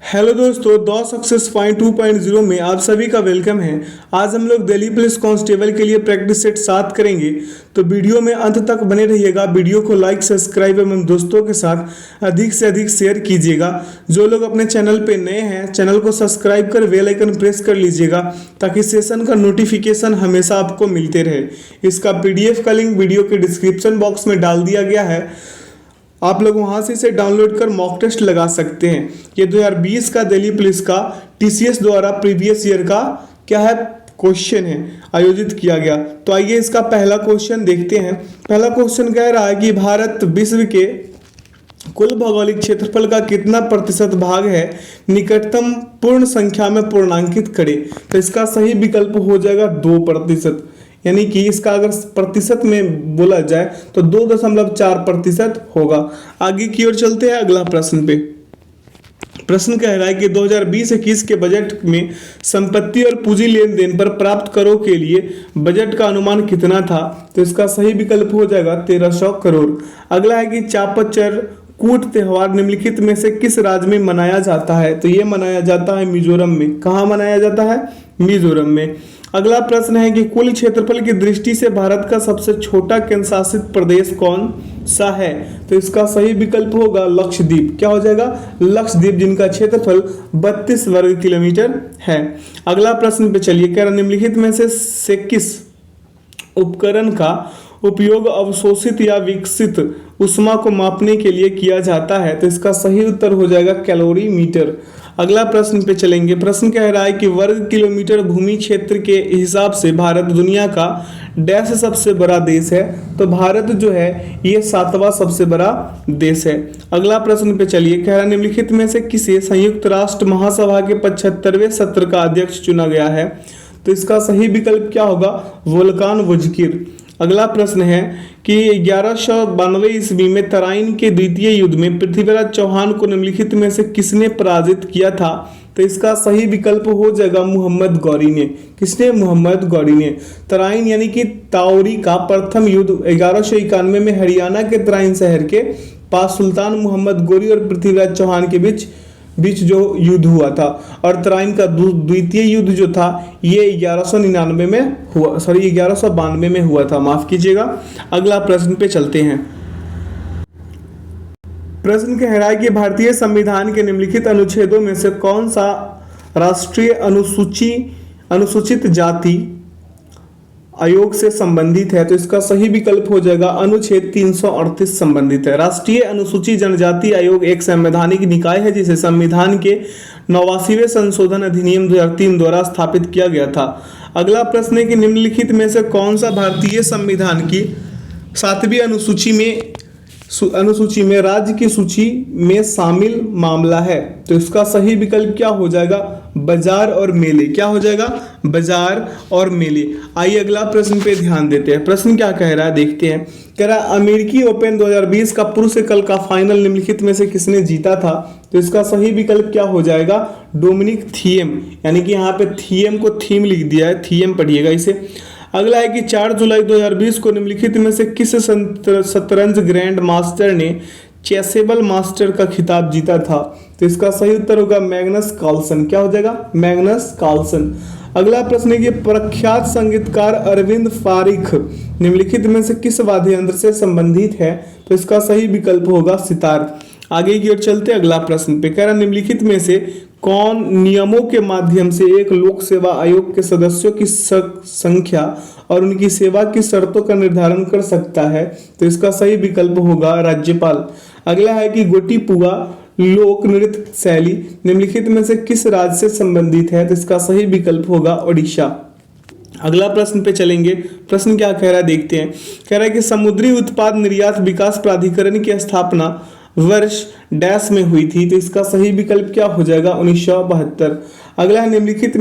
Hello दोस्तों, दो success point 2.0 में आप सभी का वेलकम है। आज हम लोग दिल्ली पुलिस कांस्टेबल के लिए प्रैक्टिस सेट 7 करेंगे। तो वीडियो में अंत तक बने रहिएगा। वीडियो को लाइक, सब्सक्राइब एवं दोस्तों के साथ अधिक से अधिक शेयर कीजिएगा। जो लोग अपने चैनल पे नए हैं, चैनल को सब्सक्राइब कर बेल आइकन प्रेस कर लीजिएगा ताकि सेशन का नोटिफिकेशन हमेशा आपको मिलते रहे। इसका पीडीएफ का लिंक वीडियो के डिस्क्रिप्शन बॉक्स में डाल दिया गया है। आप लोग वहां से इसे डाउनलोड कर मॉक टेस्ट लगा सकते हैं। ये 2020 का दिल्ली पुलिस का टीसीएस द्वारा प्रीवियस ईयर का क्या है क्वेश्चन है, आयोजित किया गया। तो आइए इसका पहला क्वेश्चन देखते हैं। पहला क्वेश्चन कह रहा है कि भारत विश्व के कुल भौगोलिक क्षेत्रफल का कितना प्रतिशत भाग है निकटतम पूर्ण संख्या में पूर्णांकित करें। तो इसका सही विकल्प हो जाएगा 2%, यानी कि इसका अगर प्रतिशत में बोला जाए तो 2.4% होगा। आगे की ओर चलते हैं अगला प्रश्न पे। प्रश्न कह रहा है कि 2020-21 के बजट में संपत्ति और पूंजी लेन देन पर प्राप्त करों के लिए बजट का अनुमान कितना था। तो इसका सही विकल्प हो जाएगा 1300 करोड़। अगला है कि चापचर कूट त्योहार निम्नलिखित में से किस राज्य में मनाया जाता है। तो ये मनाया जाता है मिजोरम में। कहाँ मनाया जाता है? मिजोरम में। अगला प्रश्न है कि कुल क्षेत्रफल की दृष्टि से भारत का सबसे छोटा केंद्र शासित प्रदेश कौन सा है। तो इसका सही विकल्प होगा लक्षद्वीप। क्या हो जाएगा? लक्षद्वीप, जिनका क्षेत्रफल 32 वर्ग किलोमीटर है। अगला प्रश्न पे चलिए। कह रहा निम्नलिखित में से किस उपकरण का उपयोग अवशोषित या विकसित ऊष्मा को मापने के लिए किया जाता है। तो इसका सही उत्तर हो जाएगा कैलोरीमीटर। अगला प्रश्न पे चलेंगे। प्रश्न कह रहा है कि वर्ग किलोमीटर भूमि क्षेत्र के हिसाब से भारत दुनिया का डैश सबसे बड़ा देश है। तो भारत जो है ये 7वां सबसे बड़ा देश है। अगला प्रश्न पे चलिए। कह रहा है निम्नलिखित में से किसे संयुक्त राष्ट्र महासभा के 75वें सत्र का अध्यक्ष चुना गया है। तो इसका सही विकल्प क्या होगा? वोल्कान वुजकिर। अगला प्रश्न है कि 1192 ईस्वी में तराइन के द्वितीय युद्ध में पृथ्वीराज चौहान को निम्नलिखित में से किसने पराजित किया था। तो इसका सही विकल्प हो जाएगा मोहम्मद गौरी ने। किसने? मोहम्मद गौरी ने। तराइन यानी कि ताउरी का प्रथम युद्ध 1191 में हरियाणा के तराइन शहर के पास सुल्तान मोहम्मद गौरी और पृथ्वीराज चौहान के बीच जो युद्ध हुआ था। और तराइन का द्वितीय युद्ध जो था ये 1199 में हुआ, 1192 में हुआ था, माफ कीजिएगा। अगला प्रश्न पे चलते हैं। प्रश्न कह रहा है कि भारतीय संविधान के निम्नलिखित अनुच्छेदों में से कौन सा राष्ट्रीय अनुसूचित जाति आयोग से संबंधित है। तो इसका सही विकल्प हो जाएगा अनुच्छेद 338 संबंधित है। राष्ट्रीय अनुसूचित जनजाति आयोग एक संवैधानिक निकाय है जिसे संविधान के 89वें संशोधन अधिनियम 2003 द्वारा स्थापित किया गया था। अगला प्रश्न है कि निम्नलिखित में से कौन सा भारतीय संविधान की 7वीं अनुसूची में राज्य की सूची में शामिल मामला है। तो इसका सही विकल्प क्या हो जाएगा? बाजार और मेले। क्या हो जाएगा? बाजार और मेले। आइए अगला प्रश्न पे ध्यान देते हैं। प्रश्न क्या कह रहा है देखते हैं। कह रहा है अमेरिकी ओपन 2020 का पुरुष एकल का फाइनल निम्नलिखित में से किसने जीता था। तो इसका सही विकल्प क्या हो जाएगा? Dominic Thiem. यानी कि यहाँ पे थिएम को थीम लिख दिया है, थिएम पढ़िएगा इसे। अगला है कि 4 जुलाई 2020 को निम्नलिखित में से किस शतरंज ग्रैंड मास्टर ने चेसेबल मास्टर का खिताब जीता था। तो इसका सही उत्तर होगा मैग्नस कार्लसन। क्या हो जाएगा? Magnus Carlsen. अगला प्रश्न है कि प्रख्यात संगीतकार अरविंद फारिक निम्नलिखित में से किस वाद्य यंत्र से संबंधित है। तो इसका सही विकल्प होगा सितार। आगे की ओर चलते अगला प्रश्न पे। कह रहा निम्नलिखित में से कौन नियमों के माध्यम से एक लोक सेवा आयोग के सदस्यों की संख्या और उनकी सेवा की शर्तों का निर्धारण कर सकता है। तो इसका सही विकल्प होगा राज्यपाल। अगला है कि गोटीपुआ लोक नृत्य शैली निम्नलिखित में से किस राज्य से संबंधित है। तो इसका सही विकल्प होगा ओडिशा। अगला प्रश्न पे चलेंगे। प्रश्न क्या कह रहा है देखते हैं। कह रहा है कि समुद्री उत्पाद निर्यात विकास प्राधिकरण की स्थापना वर्ष डैश में हुई थी। तो इसका सही विकल्प क्या हो जाएगा? 1972। अगला है निम्नलिखित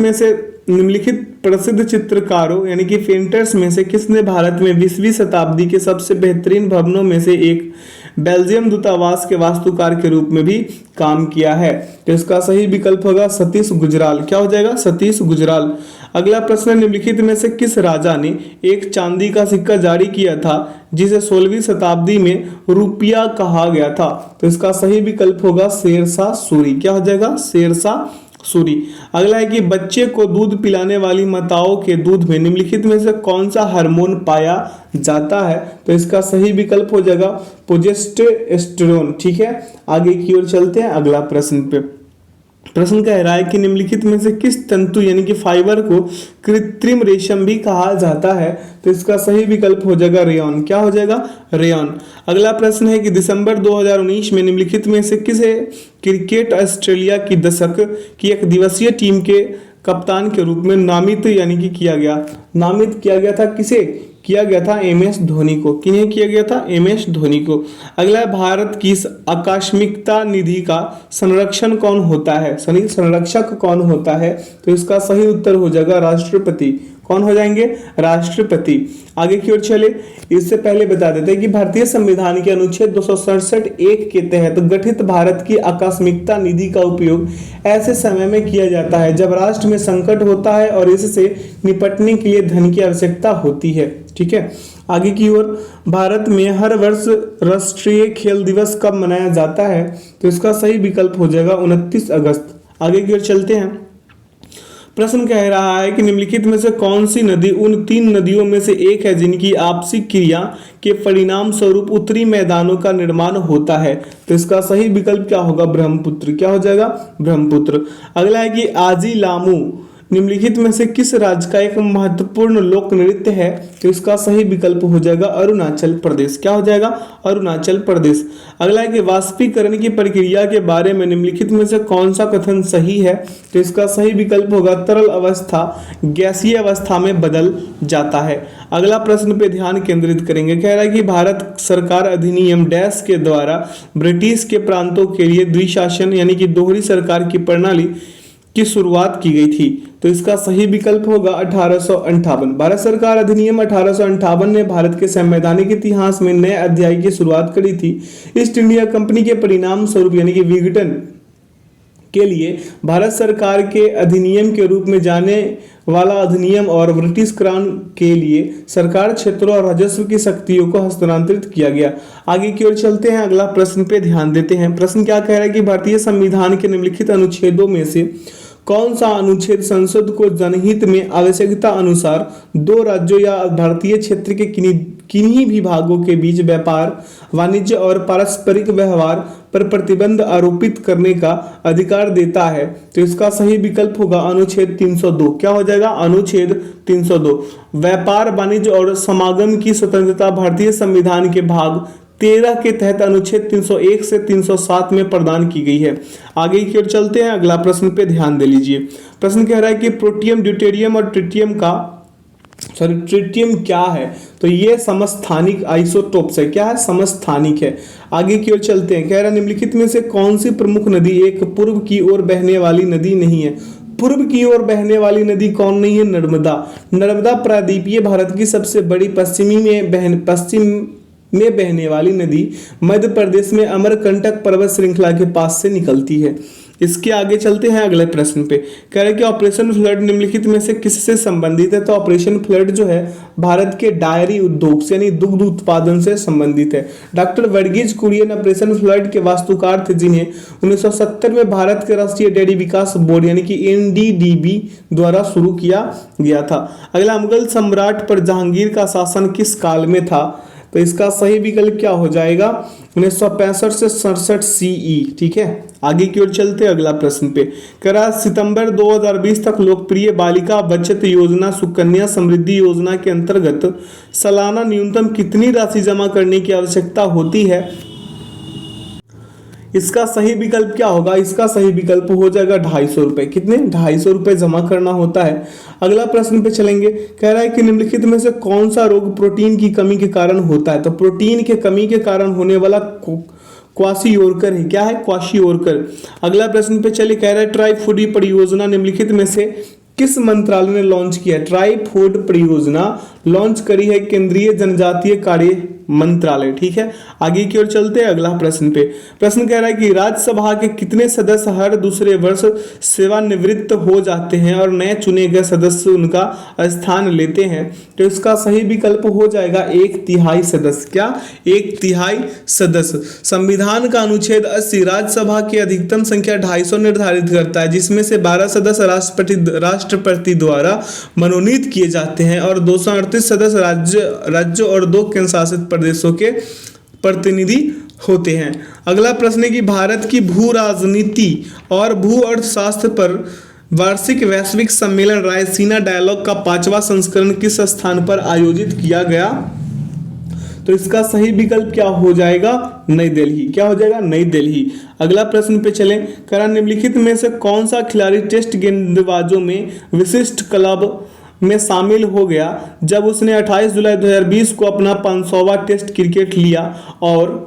प्रसिद्ध चित्रकारों यानी कि पेंटर्स में से किसने भारत में 20वीं शताब्दी के सबसे बेहतरीन भवनों में से एक बेल्जियम दूतावास के वास्तुकार के रूप में भी काम किया है। तो इसका सही विकल्प होगा सतीश गुजराल। क्या हो जाएगा? सतीश गुजराल। अगला प्रश्न, निम्नलिखित में से किस राजा ने एक चांदी का सिक्का जारी किया था जिसे 16वीं शताब्दी में रुपया कहा गया था? तो इसका सही विकल्प होगा शेरशाह सूरी। क्या हो जाएगा? शेरशाह सूरी। अगला है कि बच्चे को दूध पिलाने वाली माताओं के दूध में निम्नलिखित में से कौन सा हार्मोन पाया जाता है? तो इसका सही विकल्प हो जाएगा प्रोजेस्टेरोन। ठीक है, आगे की ओर चलते हैं अगला प्रश्न पे। प्रश्न कह रहा है कि निम्नलिखित में से किस तंतु यानी कि फाइबर को कृत्रिम रेशम भी कहा जाता है? तो इसका सही विकल्प हो जाएगा रेयॉन। क्या हो जाएगा? रेयॉन। अगला प्रश्न है कि दिसंबर 2019 में निम्नलिखित में से किसे क्रिकेट ऑस्ट्रेलिया की दशक की एक दिवसीय टीम के कप्तान के रूप में नामित यानी कि नामित किया गया था? किसे किया गया था? MS धोनी को। किन्हें किया गया था? MS धोनी को। अगला है, भारत की आकस्मिकता निधि का संरक्षण कौन होता है? संरक्षक कौन होता है? तो इसका सही उत्तर हो जाएगा राष्ट्रपति। कौन हो जाएंगे? राष्ट्रपति। आगे की ओर चले, इससे पहले बता देते हैं कि भारतीय संविधान के अनुच्छेद 267(1) के तहत गठित भारत की आकस्मिकता निधि का उपयोग ऐसे समय में किया जाता है जब राष्ट्र में संकट होता है और इससे निपटने के लिए धन की आवश्यकता होती है। ठीक है, आगे की ओर, भारत में हर वर्ष राष्ट्रीय खेल दिवस कब मनाया जाता है? तो इसका सही विकल्प हो जाएगा 29 अगस्त। आगे की ओर चलते हैं। प्रश्न कह रहा है कि निम्नलिखित में से कौन सी नदी उन 3 नदियों में से एक है जिनकी आपसी क्रिया के परिणाम स्वरूप उत्तरी मैदानों का निर्माण होता है? तो इसका सही विकल्प क्या होगा? ब्रह्मपुत्र। क्या हो जाएगा? ब्रह्मपुत्र। अगला है कि आजी लामू निम्नलिखित में से किस राज्य का एक महत्वपूर्ण लोक नृत्य है? तो इसका सही विकल्प हो जाएगा अरुणाचल प्रदेश। क्या हो जाएगा? अरुणाचल प्रदेश। अगला है कि वाष्पीकरण की प्रक्रिया के बारे में निम्नलिखित में से कौन सा कथन सही है? तो इसका सही विकल्प होगा तरल अवस्था गैसीय अवस्था में बदल जाता है। अगला प्रश्न पे ध्यान केंद्रित करेंगे। कह रहा है कि भारत सरकार अधिनियम डैश के द्वारा ब्रिटिश के प्रांतों के लिए द्विशासन यानी कि दोहरी सरकार की प्रणाली की शुरुआत की गई थी? तो इसका सही विकल्प होगा 1858। भारत सरकार अधिनियम 1858 ने भारत के संवैधानिक इतिहास में नए अध्याय की शुरुआत करी थी। ईस्ट इंडिया कंपनी के परिणाम स्वरूप यानी कि विघटन के लिए भारत सरकार के अधिनियम के रूप में जाने वाला अधिनियम और ब्रिटिश क्राउन के लिए सरकार क्षेत्रों और राजस्व की शक्तियों को हस्तांतरित किया गया। आगे की ओर चलते हैं, अगला प्रश्न पे ध्यान देते हैं। प्रश्न क्या कह रहा है कि भारतीय संविधान के निम्नलिखित अनुच्छेदों में से कौन सा अनुच्छेद संसद को जनहित में आवश्यकता अनुसार 2 राज्यों या भारतीय क्षेत्र के किन्हीं भी भागों के बीच व्यापार, वाणिज्य और पारस्परिक व्यवहार पर प्रतिबंध आरोपित करने का अधिकार देता है? तो इसका सही विकल्प होगा अनुच्छेद 302। क्या हो जाएगा? अनुच्छेद 302। व्यापार, वाणिज्य और समागम की स्वतंत्रता भारतीय संविधान के भाग 13 के तहत अनुच्छेद 301 से 307 में प्रदान की गई है। आगे की ओर चलते हैं, अगला प्रश्न पे ध्यान दे लीजिए। प्रश्न कह रहा है कि प्रोटियम, ड्यूटेरियम और ट्रिटियम क्या है? तो ये समस्थानिक आइसोटोप्स है। क्या है? समस्थानिक है। आगे की ओर चलते हैं। कह रहा है निम्नलिखित में से कौन सी प्रमुख नदी एक पूर्व की ओर बहने वाली नदी नहीं है? पूर्व की ओर बहने वाली नदी कौन नहीं है? नर्मदा। नर्मदा प्रायद्वीपीय भारत की सबसे बड़ी पश्चिम में बहने वाली नदी मध्य प्रदेश में अमरकंटक पर्वत श्रृंखला के पास से निकलती है। इसके आगे चलते हैं अगले प्रश्न पे। कह रहे हैं कि ऑपरेशन फ्लड निम्नलिखित में से किससे संबंधित है? तो ऑपरेशन फ्लड जो है भारत के डायरी उद्योग से यानी दुग्ध उत्पादन से संबंधित है। Doctor Verghese Kurien operation flood के वास्तुकार थे जिन्हें 1970 में भारत के राष्ट्रीय डेयरी विकास बोर्ड यानी कि NDDB द्वारा शुरू किया गया था। अगला, मुगल सम्राट पर जहांगीर का शासन किस काल में था? तो इसका सही विकल्प क्या हो जाएगा? 1965 से 67 CE। ठीक है, आगे की ओर चलते हैं अगला प्रश्न पे। कह रहा सितंबर 2020 तक लोकप्रिय बालिका बचत योजना सुकन्या समृद्धि योजना के अंतर्गत सालाना न्यूनतम कितनी राशि जमा करने की आवश्यकता होती है? इसका सही विकल्प क्या होगा? इसका सही विकल्प हो जाएगा 250 रुपए। कितने? 250 रुपए जमा करना होता है। अगला प्रश्न पे चलेंगे। कह रहा है कि निम्नलिखित में से कौन सा रोग प्रोटीन की कमी के कारण होता है? तो प्रोटीन के कमी के कारण होने वाला क्वाशियोरकर है। क्या है? क्वाशियोरकर। अगला प्रश्न पे चले। कह रहा है ट्राई फूड परियोजना निम्नलिखित में से किस मंत्रालय ने लॉन्च किया? ट्राई फूड परियोजना लॉन्च करी है केंद्रीय जनजातीय कार्य मंत्रालय। ठीक है, आगे की ओर चलते हैं अगला प्रश्न पे। प्रश्न कह रहा है कि राज्यसभा के कितने सदस्य हर दूसरे वर्ष सेवानिवृत्त हो जाते हैं और नए चुने गए सदस्य उनका स्थान लेते हैं? तो इसका सही विकल्प हो जाएगा 1/3 सदस्य। क्या? 1/3 सदस्य। संविधान का अनुच्छेद 80 राज्यसभा की अधिकतम संख्या 250 निर्धारित करता है, जिसमें से 12 सदस्य राष्ट्रपति द्वारा मनोनीत किए जाते हैं और 238 सदस्य राज्य और 2 केंद्र शासित प्रदेशों के प्रतिनिधि होते हैं। अगला प्रश्न है कि भारत की भू राजनीति और भू अर्थशास्त्र पर वार्षिक वैश्विक सम्मेलन रायसीना डायलॉग का 5वां संस्करण किस स्थान पर आयोजित किया गया? तो इसका सही विकल्प क्या हो जाएगा? नई दिल्ली। क्या हो जाएगा? नई दिल्ली। अगला प्रश्न पे चलें। करा निम्नलिखित में से कौन सा खिलाड़ी टेस्ट गेंदबाजों में विशिष्ट क्लब में शामिल हो गया जब उसने 28 जुलाई 2020 को अपना 500वां टेस्ट क्रिकेट लिया और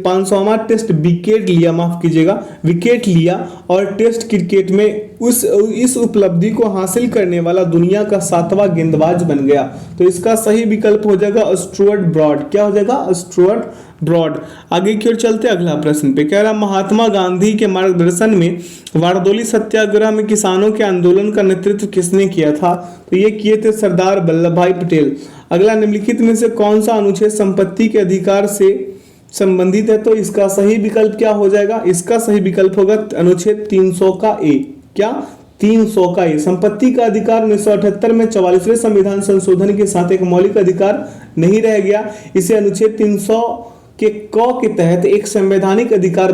500वां टेस्ट विकेट लिया, माफ कीजिएगा, विकेट लिया और टेस्ट क्रिकेट में इस उपलब्धि को हासिल करने वाला दुनिया का 7वां गेंदबाज बन गया? तो इसका सही विकल्प हो जाएगा स्टुअर्ट ब्रॉड। क्या हो जाएगा? Stuart Broad. आगे की ओर चलते अगला प्रश्न पे। कह रहा महात्मा गांधी के मार्गदर्शन में बारडोली सत्याग्रह में किसानों के आंदोलन का नेतृत्व किसने किया था? तो ये किए थे सरदार वल्लभ भाई पटेल। अगला निम्नलिखित में से कौन सा अनुच्छेद संपत्ति के अधिकार से संबंधित है? तो इसका सही विकल्प क्या हो जाएगा? इसका सही विकल्प होगा अनुच्छेद 300 का ए। क्या? 300 का ए। संपत्ति का अधिकार 1978 में 44वें संविधान संशोधन के साथ एक मौलिक अधिकार नहीं रह गया। इसे अनुच्छेद 300 के क के तहत एक संवैधानिक अधिकार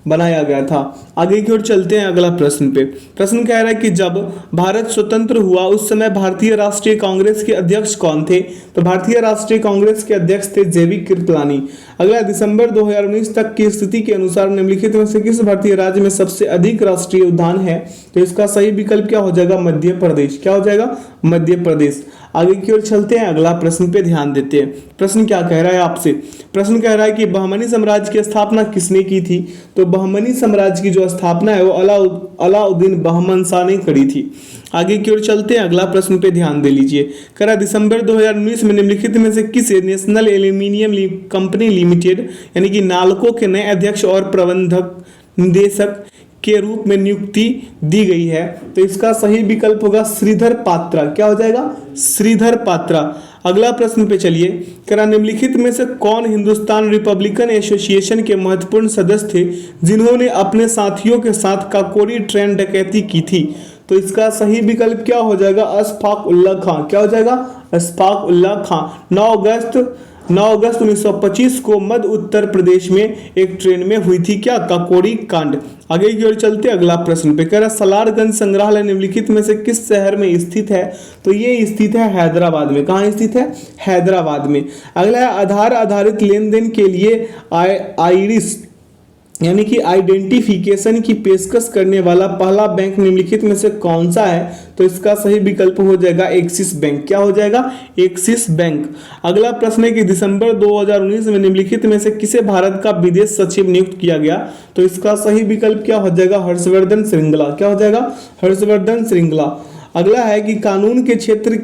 बनाया गया था। आगे की ओर चलते हैं अगला प्रश्न पे। प्रश्न कह रहा है कि जब भारत स्वतंत्र हुआ उस समय भारतीय राष्ट्रीय कांग्रेस के अध्यक्ष कौन थे? तो भारतीय राष्ट्रीय कांग्रेस के अध्यक्ष थे जेबी कृपलानी। अगला दिसंबर 2019 तक की स्थिति के अनुसार निम्नलिखित में से किस भारतीय राज्य में सबसे अधिक राष्ट्रीय उद्यान है? तो इसका सही विकल्प क्या हो जाएगा? मध्य प्रदेश। क्या हो जाएगा? मध्य प्रदेश। आगे की ओर चलते हैं अगला प्रश्न पे ध्यान देते हैं। प्रश्न क्या कह रहा है आपसे? प्रश्न कह रहा है कि बहमनी साम्राज्य की स्थापना किसने की थी? तो बहमनी साम्राज्य की जो स्थापना है वो अलाउद्दीन बहमन शाह ने करी थी। आगे की ओर चलते हैं अगला प्रश्न पे ध्यान दे लीजिए। करा दिसंबर 2019 में निम्नलिखित में से किसे नेशनल एल्यूमिनियम कंपनी लिमिटेड यानी कि नाल्को के नए अध्यक्ष और प्रबंधक निदेशक के रूप में नियुक्ति दी गई है? तो इसका सही विकल्प होगा श्रीधर पात्रा। क्या हो जाएगा? श्रीधर पात्रा। अगला प्रश्न पे चलिए। करा निम्नलिखित में से कौन हिंदुस्तान रिपब्लिकन एसोसिएशन के महत्वपूर्ण सदस्य थे जिन्होंने अपने साथियों के साथ काकोरी ट्रेन डकैती की थी? तो इसका सही विकल्प क्या हो जाएगा? अशफाक उल्ला खां। क्या हो जाएगा? अशफाक उल्ला खां। 9 अगस्त 1925 को मध्य उत्तर प्रदेश में एक ट्रेन में हुई थी क्या? काकोरी कांड। आगे की ओर चलते अगला प्रश्न पे। कह रहा सलारगंज संग्रहालय निम्नलिखित में से किस शहर में स्थित है? तो ये स्थित है हैदराबाद में। कहाँ स्थित है? हैदराबाद में। अगला है आधार आधारित लेन देन के लिए आइरिस यानी कि आइडेंटिफिकेशन की पेशकश करने वाला पहला बैंक निम्नलिखित में से कौन सा है? तो इसका सही विकल्प हो जाएगा एक्सिस बैंक। क्या हो जाएगा? Axis bank. अगला प्रश्न है कि दिसंबर 2019 में निम्नलिखित में से किसे भारत का विदेश सचिव नियुक्त किया गया? तो इसका सही विकल्प क्या हो जाएगा? हर्षवर्धन श्रृंगला। क्या हो जाएगा? हर्षवर्धन श्रृंगला। अगला है कि कानून के क्षेत्र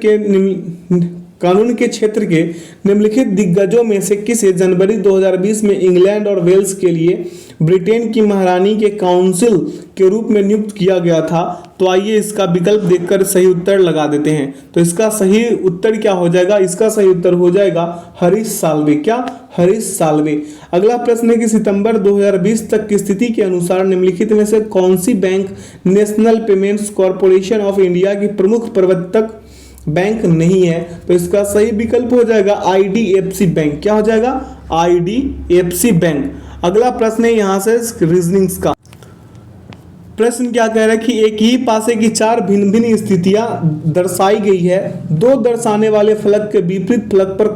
के निम्नलिखित दिग्गजों में से किसे जनवरी 2020 में इंग्लैंड और वेल्स के लिए ब्रिटेन की महारानी के काउंसिल के रूप में नियुक्त किया गया था? तो आइए इसका विकल्प देखकर सही उत्तर लगा देते हैं। तो इसका सही उत्तर क्या हो जाएगा? इसका सही उत्तर हो जाएगा हरीश साल्वे। क्या? हरीश साल्वे। अगला प्रश्न है कि सितंबर 2020 तक की स्थिति के अनुसार निम्नलिखित में से कौन सी bank National Payments Corporation of India की प्रमुख प्रवर्तक बैंक नहीं है? तो इसका सही विकल्प हो जाएगा आईडीएफसी बैंक। क्या हो जाएगा? IDFC bank. अगला प्रश्न है यहां से रीजनिंग्स का। प्रश्न क्या कह रहा है कि एक ही पासे की 4 भिन्न भिन्न स्थितियां दर्शाई गई है। 2 दर्शाने वाले फलक के विपरीत फलक पर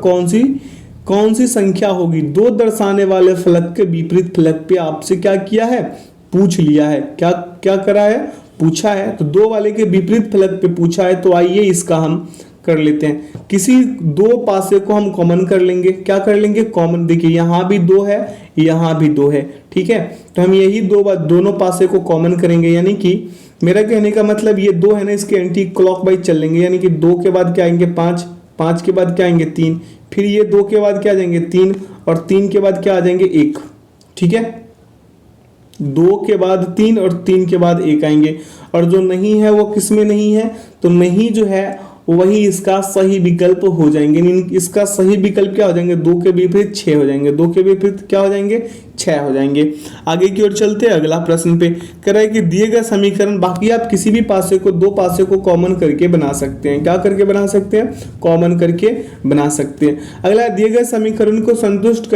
कौन सी संख्या होगी? 2 दर्शाने वाले फलक के विपरीत फलक पे आपसे क्या किया है? पूछ लिया है। क्या करा है? पूछा है। तो 2 वाले के विपरीत फलक पे पूछा है। तो आइए इसका हम कर लेते हैं। किसी 2 पासे को हम कॉमन कर लेंगे। क्या कर लेंगे? कॉमन। देखिए यहाँ भी 2 है, यहाँ भी 2 है। ठीक है, तो हम यही दोनों पासे को कॉमन करेंगे। यानी कि मेरा कहने का मतलब ये 2 है ना, इसके एंटी क्लॉकवाइज चल लेंगे। यानी कि 2 के बाद क्या आएंगे? 5, 5 के बाद क्या आएंगे 3, फिर ये 2 के बाद क्या आ जाएंगे 3, और 3 के बाद क्या आ जाएंगे 1। ठीक है, 2 के बाद 3 और 3 के बाद 1 आएंगे। और जो नहीं है वो किस में नहीं है, तो नहीं जो है वही इसका सही विकल्प हो जाएंगे। इसका सही विकल्प क्या हो जाएंगे, 2 के विपरीत 6 हो जाएंगे। 2 के विपरीत क्या हो जाएंगे, 6 हो जाएंगे। आगे की ओर चलते हैं, अगला प्रश्न पे कह रहा है कि दिए गए समीकरण, बाकी आप किसी भी पासे को, दो पासे को कॉमन करके बना सकते हैं। क्या करके बना सकते हैं, कॉमन करके बना सकते हैं। अगला, दिए गए समीकरण को संतुष्ट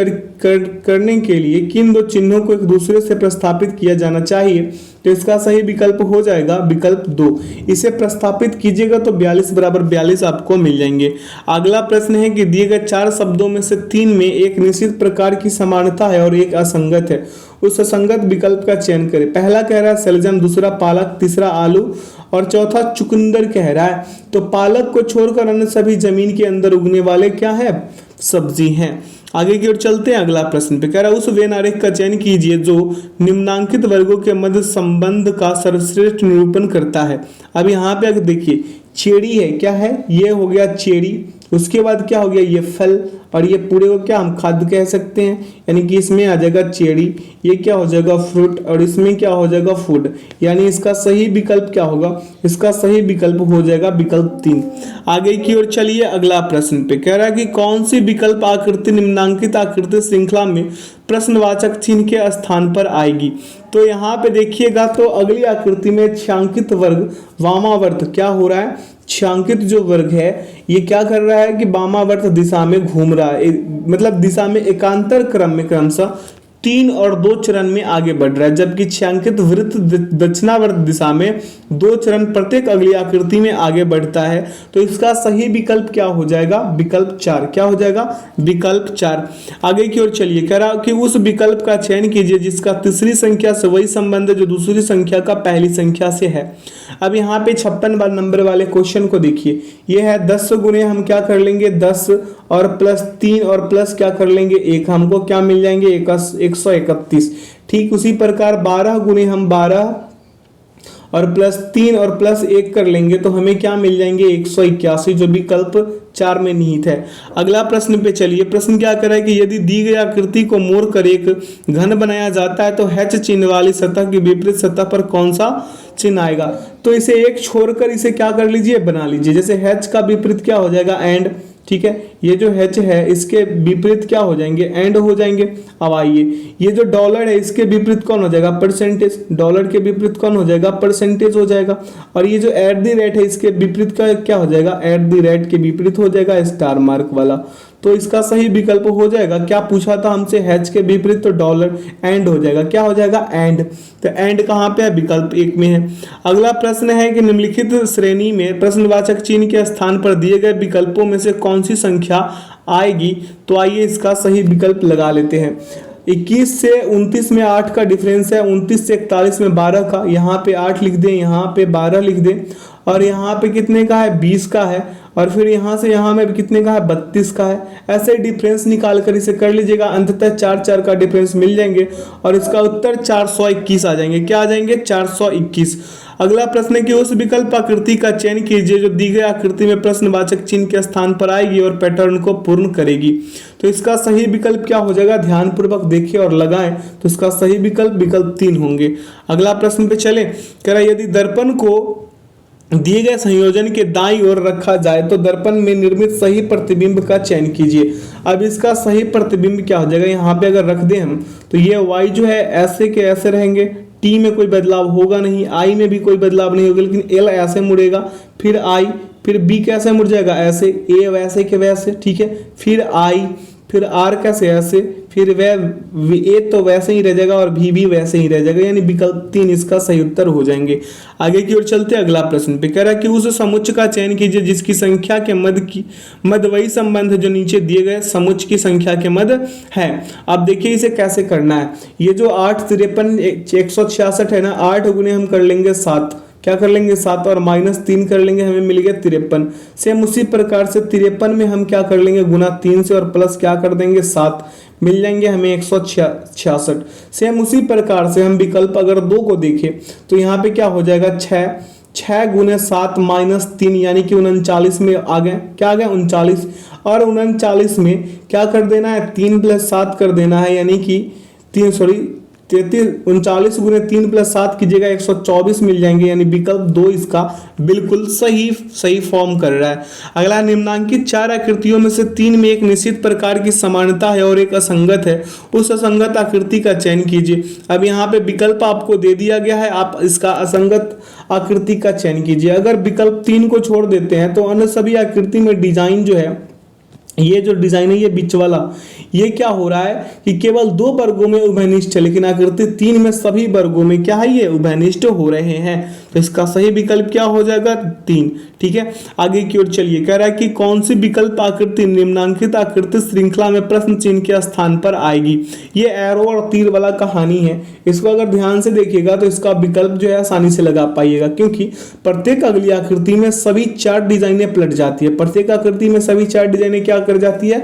करने के लिए किन दो चिन्हों को एक दूसरे से प्रस्थापित किया जाना चाहिए, तो इसका सही विकल्प हो जाएगा विकल्प 2। इसे प्रस्थापित कीजिएगा तो 42 बराबर 42 आपको मिल जाएंगे। अगला प्रश्न है कि दिए गए 4 शब्दों में से 3 में एक निश्चित प्रकार की समानता है और एक असंगत है, उस असंगत विकल्प का चयन करें। पहला कह रहा है सलजम, दूसरा पालक, तीसरा आलू और चौथा चुकंदर कह रहा है। तो पालक को छोड़कर अन्य सभी जमीन के अंदर उगने वाले क्या है, सब्जी हैं। आगे की ओर चलते हैं, अगला प्रश्न पे कह रहा है उस वेन आरेख का चयन कीजिए जो निम्नांकित वर्गों के मध्य संबंध का सर्वश्रेष्ठ निरूपण करता है। अब यहाँ पे अगर देखिए चेरी है, क्या है, ये हो गया चेरी, उसके बाद क्या हो गया ये फल, और ये पूरे को क्या हम खाद्य कह सकते हैं, यानी कि इसमें आ जाएगा चेरी, ये क्या हो जाएगा फ्रूट, और इसमें क्या हो जाएगा फूड। यानी इसका सही विकल्प क्या होगा, इसका सही विकल्प हो जाएगा विकल्प 3। आगे की ओर चलिए, अगला प्रश्न पे कह रहा है कि कौन सी विकल्प आकृति निम्नांकित आकृति श्रृंखला में प्रश्नवाचक चिन्ह के स्थान पर आएगी। तो यहाँ पे देखिएगा तो अगली आकृति में छायांकित वर्ग वामावर्त क्या हो रहा है, छायांकित जो वर्ग है ये क्या कर रहा है कि वामावर्त दिशा में घूम रहा है, मतलब दिशा में एकांतर क्रम में क्रमशः 3 और 2 चरण में आगे बढ़ रहा है, जबकि छायांकित वृत्त दक्षिणावर्त दिशा में 2 चरण प्रत्येक अगली आकृति में आगे बढ़ता है। तो इसका सही विकल्प क्या हो जाएगा, विकल्प 4। क्या हो जाएगा, विकल्प 4। आगे की ओर चलिए, कह रहा कि उस विकल्प का चयन कीजिए जिसका तीसरी संख्या से वही संबंध है जो दूसरी संख्या का पहली संख्या से है। अब यहाँ पे 56 नंबर वाले क्वेश्चन को देखिए, ये है 10 गुने हम क्या कर लेंगे 10 और प्लस 3 और प्लस क्या कर लेंगे 1, हमको क्या मिल जाएंगे 131। ठीक उसी प्रकार 12 गुने हम 12 और प्लस 3 और प्लस 1 कर लेंगे तो हमें क्या मिल जाएंगे 181, जो विकल्प 4 में निहित है। अगला प्रश्न पे चलिए, प्रश्न क्या कर रहा है कि यदि दी गई आकृति को मोड़ कर एक घन बनाया जाता है तो H चिन्ह वाली सतह की विपरीत सतह पर कौन सा चिन्ह आएगा। तो इसे एक छोड़कर इसे क्या कर लीजिए, बना लीजिए। जैसे H का विपरीत क्या हो जाएगा, एंड। ठीक है, ये जो H है इसके विपरीत क्या हो जाएंगे, एंड हो जाएंगे। अब आइए, ये जो डॉलर है इसके विपरीत कौन हो जाएगा, परसेंटेज। डॉलर के विपरीत कौन हो जाएगा, परसेंटेज हो जाएगा। और ये जो एट द रेट है इसके विपरीत का क्या हो जाएगा, एट द रेट के विपरीत हो जाएगा स्टार मार्क वाला। तो इसका सही विकल्प हो जाएगा, क्या पूछा था हमसे, H के विपरीत, तो डॉलर, एंड हो जाएगा। क्या हो जाएगा, एंड। तो एंड कहाँ पे है, विकल्प 1 में है। अगला प्रश्न है कि निम्नलिखित श्रेणी में प्रश्नवाचक चिन्ह के स्थान पर दिए गए विकल्पों में से कौन सी संख्या आएगी। तो आइए इसका सही विकल्प लगा लेते हैं। 21 से 29 में 8 का डिफरेंस है, 29 से 41 में 12 का, यहाँ पे 8 लिख दें, यहाँ पे 12 लिख दें, और यहाँ पे कितने का है, 20 का है, और फिर यहाँ से यहाँ में कितने का है, 32 का है। ऐसे डिफरेंस निकाल कर इसे कर लीजिएगा, अंततः 4 का डिफरेंस मिल जाएंगे और इसका उत्तर 421 आ जाएंगे। क्या आ जाएंगे, 421। अगला प्रश्न है कि उस विकल्प आकृति का चयन कीजिए जो दी गई आकृति में प्रश्नवाचक चिन्ह के स्थान पर आएगी और पैटर्न को पूर्ण करेगी। तो इसका सही विकल्प क्या हो जाएगा, ध्यानपूर्वक देखिए और लगाएं। तो इसका सही विकल्प विकल्प 3 होंगे। अगला प्रश्न पे चले, कह रहा यदि दर्पण को दिए गए संयोजन के दाईं ओर रखा जाए तो दर्पण में निर्मित सही प्रतिबिंब का चयन कीजिए। अब इसका सही प्रतिबिंब क्या हो जाएगा, यहाँ पे अगर रख दें हम तो ये y जो है ऐसे के ऐसे रहेंगे, t में कोई बदलाव होगा नहीं, i में भी कोई बदलाव नहीं होगा, लेकिन l ऐसे मुड़ेगा, फिर i, फिर b कैसे मुड़ जाएगा, ऐसे, a वैसे के वैसे। ठीक है, फिर i, फिर r कैसे ऐसे, फिर a तो वैसे ही रह जाएगा और भी वैसे ही रह जाएगा, यानी विकल्प 3 इसका सही उत्तर हो जाएंगे। आगे की ओर चलते अगला प्रश्न पे, कह रहा है कि उस समुच्च का चयन कीजिए जिसकी संख्या के मध्य वही संबंध है जो नीचे दिए गए समुच्च की संख्या के मध्य है। अब देखिए इसे कैसे करना है। ये जो 8 53 166 है ना, 8 गुने हम कर लेंगे 7, क्या कर लेंगे 7 और -3 कर लेंगे, हमें मिल गया 53। सेम उसी प्रकार से 53 में हम क्या कर लेंगे, गुना 3 से और प्लस क्या कर देंगे 7, मिल जाएंगे हमें 166। सेम उसी प्रकार से हम विकल्प अगर 2 को देखें तो यहाँ पे क्या हो जाएगा 6, 6 गुने 7 माइनस 3 यानी कि 39 में आ गए, क्या आ गया 39, और 39 में क्या कर देना है 3 प्लस 7 कर देना है, यानी कि 39 गुने 3 प्लस 7 कीजिएगा 124 मिल जाएंगे, यानी विकल्प 2 इसका बिल्कुल सही फॉर्म कर रहा है। अगला, निम्नांकित 4 आकृतियों में से 3 में एक निश्चित प्रकार की समानता है और एक असंगत है, उस असंगत आकृति का चयन कीजिए। अब यहाँ पे विकल्प आपको दे दिया गया है, आप इसका असंगत आकृति का चयन कीजिए। अगर विकल्प 3 को छोड़ देते हैं तो अन्य सभी आकृति में डिजाइन जो है, ये जो डिजाइन है ये बीच वाला, ये क्या हो रहा है कि केवल 2 वर्गों में उभयनिष्ठ है, लेकिन आकृति 3 में सभी वर्गों में क्या है ये उभयनिष्ठ हो रहे हैं। तो इसका सही विकल्प क्या हो जाएगा 3। ठीक है, आगे की ओर चलिए। कह रहा है कि कौन सी विकल्प आकृति निम्नांकित आकृति श्रृंखला में प्रश्न चिन्ह के स्थान पर आएगी। ये एरो और तीर वाला कहानी है, इसको अगर ध्यान से देखिएगा तो इसका विकल्प जो है आसानी से लगा पाइएगा, क्योंकि प्रत्येक अगली आकृति में सभी 4 डिजाइनें पलट जाती है। प्रत्येक आकृति में सभी 4 डिजाइनें क्या कर जाती है,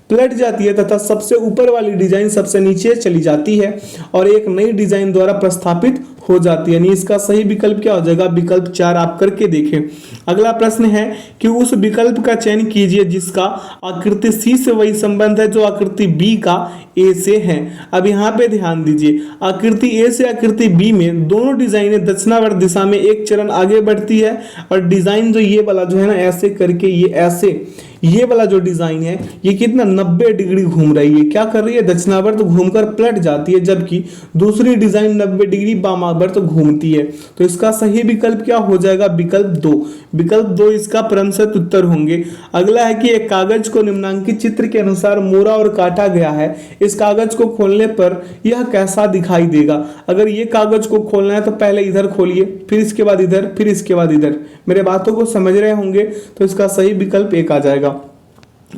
पलट जाती है, तथा सबसे ऊपर वाली डिजाइन सबसे नीचे चली जाती है और एक नई डिजाइन द्वारा प्रस्थापित हो जाती है। यानी इसका सही विकल्प क्या हो जाएगा, विकल्प 4 आप करके देखें। अगला प्रश्न है कि उस विकल्प का चयन कीजिए जिसका आकृति सी से वही संबंध है जो आकृति बी का ए से है। अब यहाँ पे ध्यान दीजिए, आकृति ए से आकृति बी में दोनों डिजाइनें दक्षिणावर्त दिशा में एक चरण आगे बढ़ती है, और डिजाइन जो ये वाला जो है ना ऐसे करके ये ऐसे, ये वाला जो डिजाइन है ये कितना 90 डिग्री घूम रही है, क्या कर रही है दक्षिणावर्त घूमकर पलट जाती है, जबकि दूसरी डिजाइन 90 डिग्री वामावर्त घूमती है। तो इसका सही विकल्प क्या हो जाएगा, विकल्प 2। विकल्प 2 इसका परमशत उत्तर होंगे। अगला है कि एक कागज को निम्नांकित चित्र के अनुसार मोड़ा और काटा गया है, इस कागज को खोलने पर यह कैसा दिखाई देगा। अगर ये कागज को खोलना है तो पहले इधर खोलिए, फिर इसके बाद इधर, फिर इसके बाद इधर। मेरे बातों को समझ रहे होंगे, तो इसका सही विकल्प 1 आ जाएगा।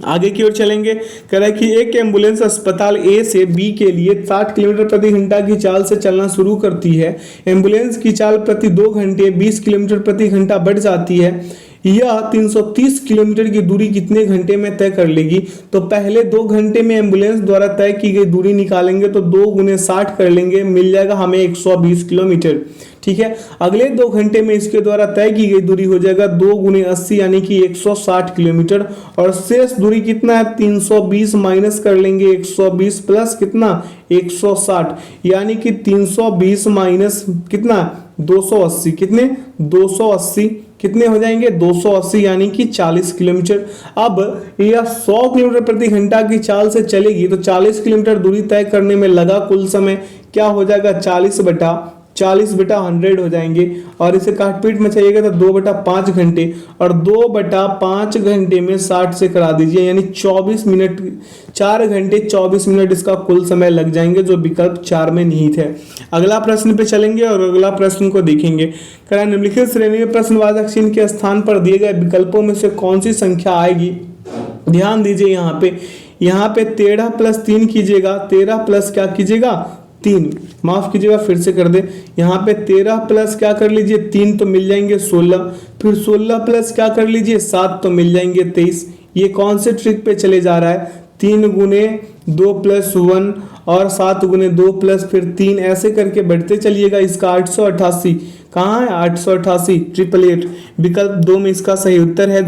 आगे की ओर चलेंगे। कह रहा है कि एक एम्बुलेंस अस्पताल ए से बी के लिए 60 किलोमीटर प्रति घंटा की चाल से चलना शुरू करती है। एम्बुलेंस की चाल प्रति 2 घंटे 20 किलोमीटर प्रति घंटा बढ़ जाती है। यह 330 किलोमीटर की दूरी कितने घंटे में तय कर लेगी। तो पहले 2 घंटे में एम्बुलेंस द्वारा तय की गई दूरी निकालेंगे तो 2 गुने 60 कर लेंगे, मिल जाएगा हमें 120 किलोमीटर। ठीक है, अगले 2 घंटे में इसके द्वारा तय की गई दूरी हो जाएगा 2 गुने 80 यानी कि 160 किलोमीटर, और शेष दूरी कितना है 320 माइनस कर लेंगे 120 प्लस कितना 160, यानी कि 320 माइनस कितना 280, कितने 280 कितने हो जाएंगे 280 यानी कि 40 किलोमीटर। अब यह 100 किलोमीटर प्रति घंटा की चाल से चलेगी तो 40 किलोमीटर दूरी तय करने में लगा कुल समय क्या हो जाएगा 40/100 हो जाएंगे, और इसे काटपीट में चाहिएगा तो 2/5 घंटे, और 2/5 घंटे में 60 से करा दीजिए, यानी 24 मिनट, 4 घंटे 24 मिनट इसका कुल समय लग जाएंगे, जो विकल्प 4 में निहित है। अगला प्रश्न पे चलेंगे और अगला प्रश्न को देखेंगे। कह रहा निम्नलिखित श्रेणी में प्रश्नवाचक चिन्ह के स्थान पर दिए गए विकल्पों में से कौन सी संख्या आएगी। ध्यान दीजिए यहाँ पे 13 प्लस 3 कीजिएगा, 13 प्लस क्या कीजिएगा 3, माफ कीजिएगा फिर से कर दे। यहाँ पे 13 प्लस क्या कर लीजिए 3 तो मिल जाएंगे 16, फिर 16 प्लस क्या कर लीजिए 7 तो मिल जाएंगे 23। ये कौन से ट्रिक पे चले जा रहा है 3 गुने 2 प्लस 1 और 7 गुने 2 प्लस फिर 3, ऐसे करके बढ़ते चलिएगा। इसका 888 कहाँ है 888 888। विकल्प 2 में इसका सही उत्तर है,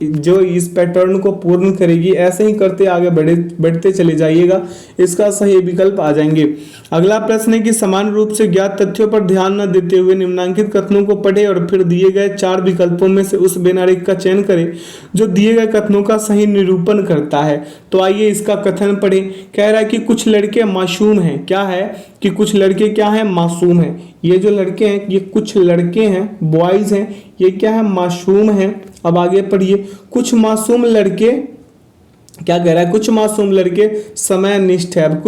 जो इस पैटर्न को पूर्ण करेगी। ऐसे ही करते आगे बढ़ते चले जाइएगा, इसका सही विकल्प आ जाएंगे। अगला प्रश्न है कि समान रूप से ज्ञात तथ्यों पर ध्यान न देते हुए निम्नांकित कथनों को पढ़े और फिर दिए गए 4 विकल्पों में से उस बेनारिक का चयन करें जो दिए गए कथनों का सही निरूपण करता है। तो आइए इसका कथन पढ़े। कह रहा है कि कुछ लड़के मासूम हैं, क्या है कि कुछ लड़के क्या हैं मासूम हैं। ये जो लड़के हैं ये कुछ लड़के हैं, बॉयज हैं, ये क्या है मासूम हैं। अब आगे पढ़िए, कुछ मासूम लड़के क्या कह रहा है, कुछ मासूम लड़के समयनिष्ठ है। अब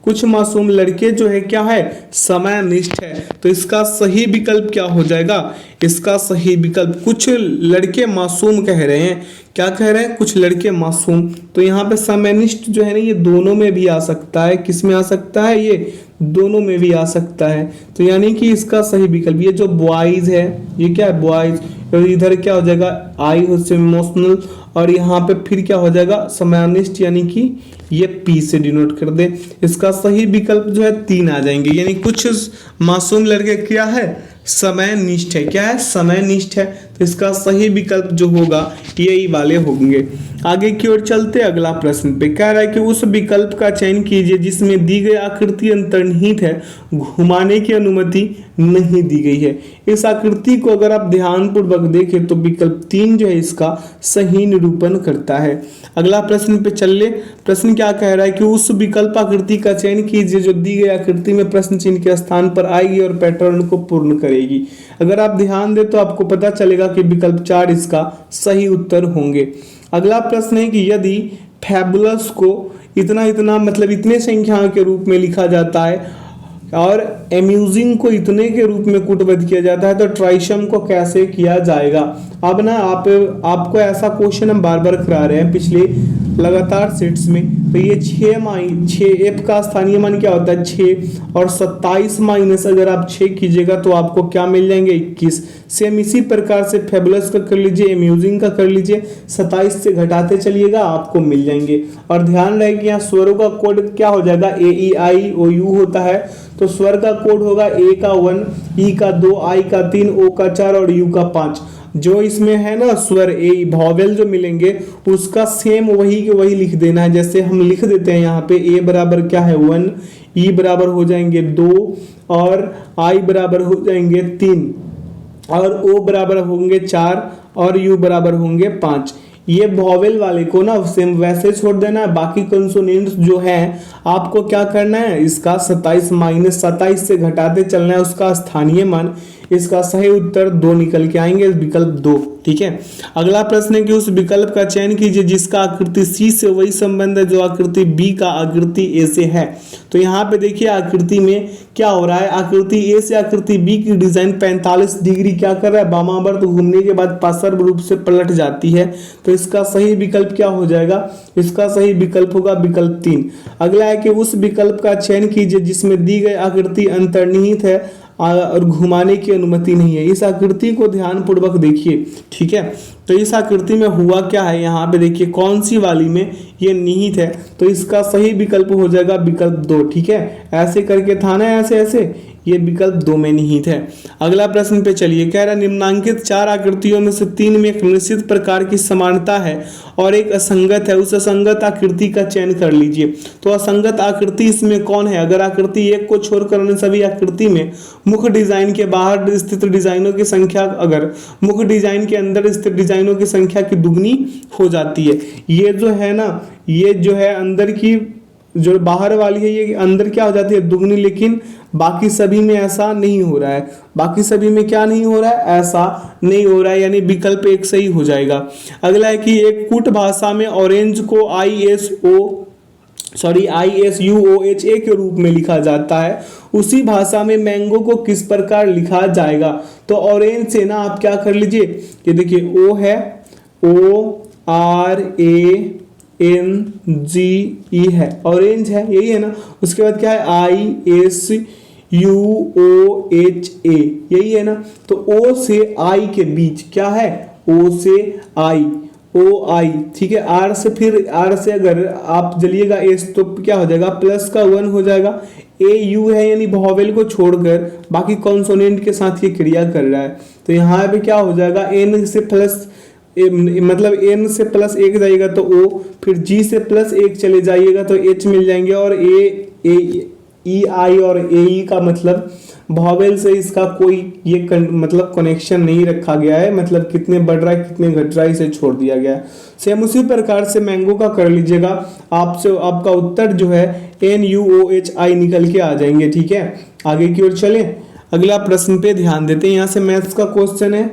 कुछ मासूम लड़के जो है क्या है समयनिष्ठ है। तो इसका सही विकल्प क्या हो जाएगा, इसका सही विकल्प कुछ लड़के मासूम कह रहे हैं। क्या कह रहे हैं कुछ लड़के मासूम, तो यहाँ पे समयनिष्ठ जो है ना ये दोनों में भी आ सकता है। किस में आ सकता है, ये दोनों में भी आ सकता है। तो यानी कि इसका सही विकल्प ये जो बॉयज है ये क्या है बॉयज, और इधर क्या हो जाएगा आई हो से इमोशनल, और यहाँ पे फिर क्या हो जाएगा समयनिष्ठ, यानी कि ये पी से डिनोट कर दे। इसका सही विकल्प जो है 3 आ जाएंगे। यानी कुछ मासूम लड़के क्या है समयनिष्ठ है। क्या है? समयनिष्ठ है। तो इसका सही विकल्प जो होगा यही वाले होंगे। आगे की ओर चलते अगला प्रश्न पे कह रहा है कि उस विकल्प का चयन कीजिए जिसमें दी गई आकृति अंतर्निहित है, घुमाने की अनुमति नहीं दी गई है। इस आकृति को अगर आप ध्यानपूर्वक देखें तो विकल्प 3 जो है इसका सही निरूपण करता है। अगला प्रश्न पे चल ले। प्रश्न क्या कह रहा है कि उस विकल्प आकृति का चयन कीजिए जो दी गई आकृति में प्रश्न चिन्ह के स्थान पर आएगी और पैटर्न को पूर्ण करेगी। अगर आप ध्यान दें तो आपको पता चलेगा कि विकल्प 4 इसका सही उत्तर होंगे। अगला प्रश्न है कि यदि फैबुलस को इतना इतना मतलब इतने संख्याओं के रूप में लिखा जाता है और एम्यूजिंग को इतने के रूप में कूटबद्ध किया जाता है तो ट्राइसम को कैसे किया जाएगा। अब ना आपको ऐसा क्वेश्चन हम बार बार करा रहे हैं पिछले लगातार सेट्स में। तो ये 6 एफ का स्थानीय मान क्या होता है 6 और 27 माइनस अगर आप 6 कीजिएगा तो आपको क्या मिल जाएंगे 21। सेम इसी प्रकार से फेबुलस का कर लीजिए, एम्यूजिंग का कर लीजिए, 27 से घटाते चलिएगा आपको मिल जाएंगे। और ध्यान रहे कि यहाँ स्वरों का कोड क्या हो जाएगा ए ई आई ओ यू होता है। तो स्वर का कोड होगा ए का 1, ई का 2, आई का 3, ओ का 4 और यू का 5। जो इसमें है ना स्वर ए वॉवेल जो मिलेंगे उसका सेम वही के वही लिख देना है। जैसे हम लिख देते हैं यहाँ पे ए बराबर क्या है 1, ई बराबर हो जाएंगे 2 और आई बराबर हो जाएंगे 3 और ओ बराबर होंगे 4 और यू बराबर होंगे 5। ये वॉवेल वाले को ना सेम वैसे छोड़ देना है। बाकी कंसोनेंट्स जो है आपको क्या करना है इसका 27 माइनस 27 से घटाते चलना है उसका स्थानीय मान। इसका सही उत्तर 2 निकल के आएंगे, विकल्प 2। ठीक है। अगला प्रश्न है कि उस विकल्प का चयन कीजिए जिसका आकृति सी से वही संबंध है जो आकृति बी का आकृति ए से है। तो यहाँ पे देखिए आकृति में क्या हो रहा है, आकृति ए से आकृति बी की डिजाइन 45 डिग्री क्या कर रहा है वामावर्त घूमने के बाद पार्श्व रूप से पलट जाती है। तो इसका सही विकल्प क्या हो जाएगा, इसका सही विकल्प होगा विकल्प 3। अगला है कि उस विकल्प का चयन कीजिए जिसमें दी गई आकृति अंतर्निहित है और घुमाने की अनुमति नहीं है। इस आकृति को ध्यान पूर्वक देखिए। ठीक है। तो इस आकृति में हुआ क्या है, यहाँ पे देखिए कौन सी वाली में ये निहित है। तो इसका सही विकल्प हो जाएगा विकल्प 2। ठीक है। ऐसे करके था ना, ऐसे ऐसे, ये विकल्प 2 में निहित है। अगला प्रश्न पे चलिए। कह रहा निम्नांकित 4 आकृतियों में से 3 में एक निश्चित प्रकार की समानता है और एक असंगत है। उस असंगत आकृति का चयन कर लीजिए। तो असंगत आकृति इसमें कौन है? अगर आकृति 1 को छोड़कर अन्य सभी आकृति में मुख्य डिजाइन के बाहर स्थित डिजाइनों की संख्या अगर मुख्य डिजाइन के अंदर स्थित डिजाइनों की संख्या की दुगनी हो जाती है। ये जो है ना, ये जो है अंदर की जो बाहर वाली है ये अंदर क्या हो जाती है दुगनी, लेकिन बाकी सभी में ऐसा नहीं हो रहा है। बाकी सभी में क्या नहीं हो रहा है, ऐसा नहीं हो रहा है, यानी विकल्प 1 सही हो जाएगा। अगला है कि एक कूट भाषा में ऑरेंज को ISUOHA के रूप में लिखा जाता है, उसी भाषा में मैंगो को किस प्रकार लिखा जाएगा। तो ऑरेंज से ना आप क्या कर लीजिए, ये देखिए ओ है ORANGE है, ऑरेंज है, यही है ना। उसके बाद क्या है ISUOHA, यही है ना। तो ओ से आई के बीच क्या है, ओ से आई, OI। ठीक है। आर से फिर आर से अगर आप जलिएगा एस तो क्या हो जाएगा प्लस का 1 हो जाएगा। AU है यानी वॉवेल को छोड़कर बाकी कॉन्सोनेंट के साथ ये क्रिया कर रहा है। तो यहाँ पे क्या हो जाएगा N से प्लस मतलब N से प्लस 1 जाइएगा तो O, फिर G से प्लस 1 चले जाइएगा तो H मिल जाएंगे। और EI और AE का मतलब वॉवेल से इसका कोई ये मतलब कनेक्शन नहीं रखा गया है, मतलब कितने बढ़ रहा है कितने घट रहा है इसे छोड़ दिया गया है। सेम उसी प्रकार से मैंगो का कर लीजिएगा, आपसे आपका उत्तर जो है NUOHI निकल के आ जाएंगे। ठीक है। आगे की ओर चलें। अगला प्रश्न पे ध्यान देते हैं। यहाँ से मैथ्स का क्वेश्चन है,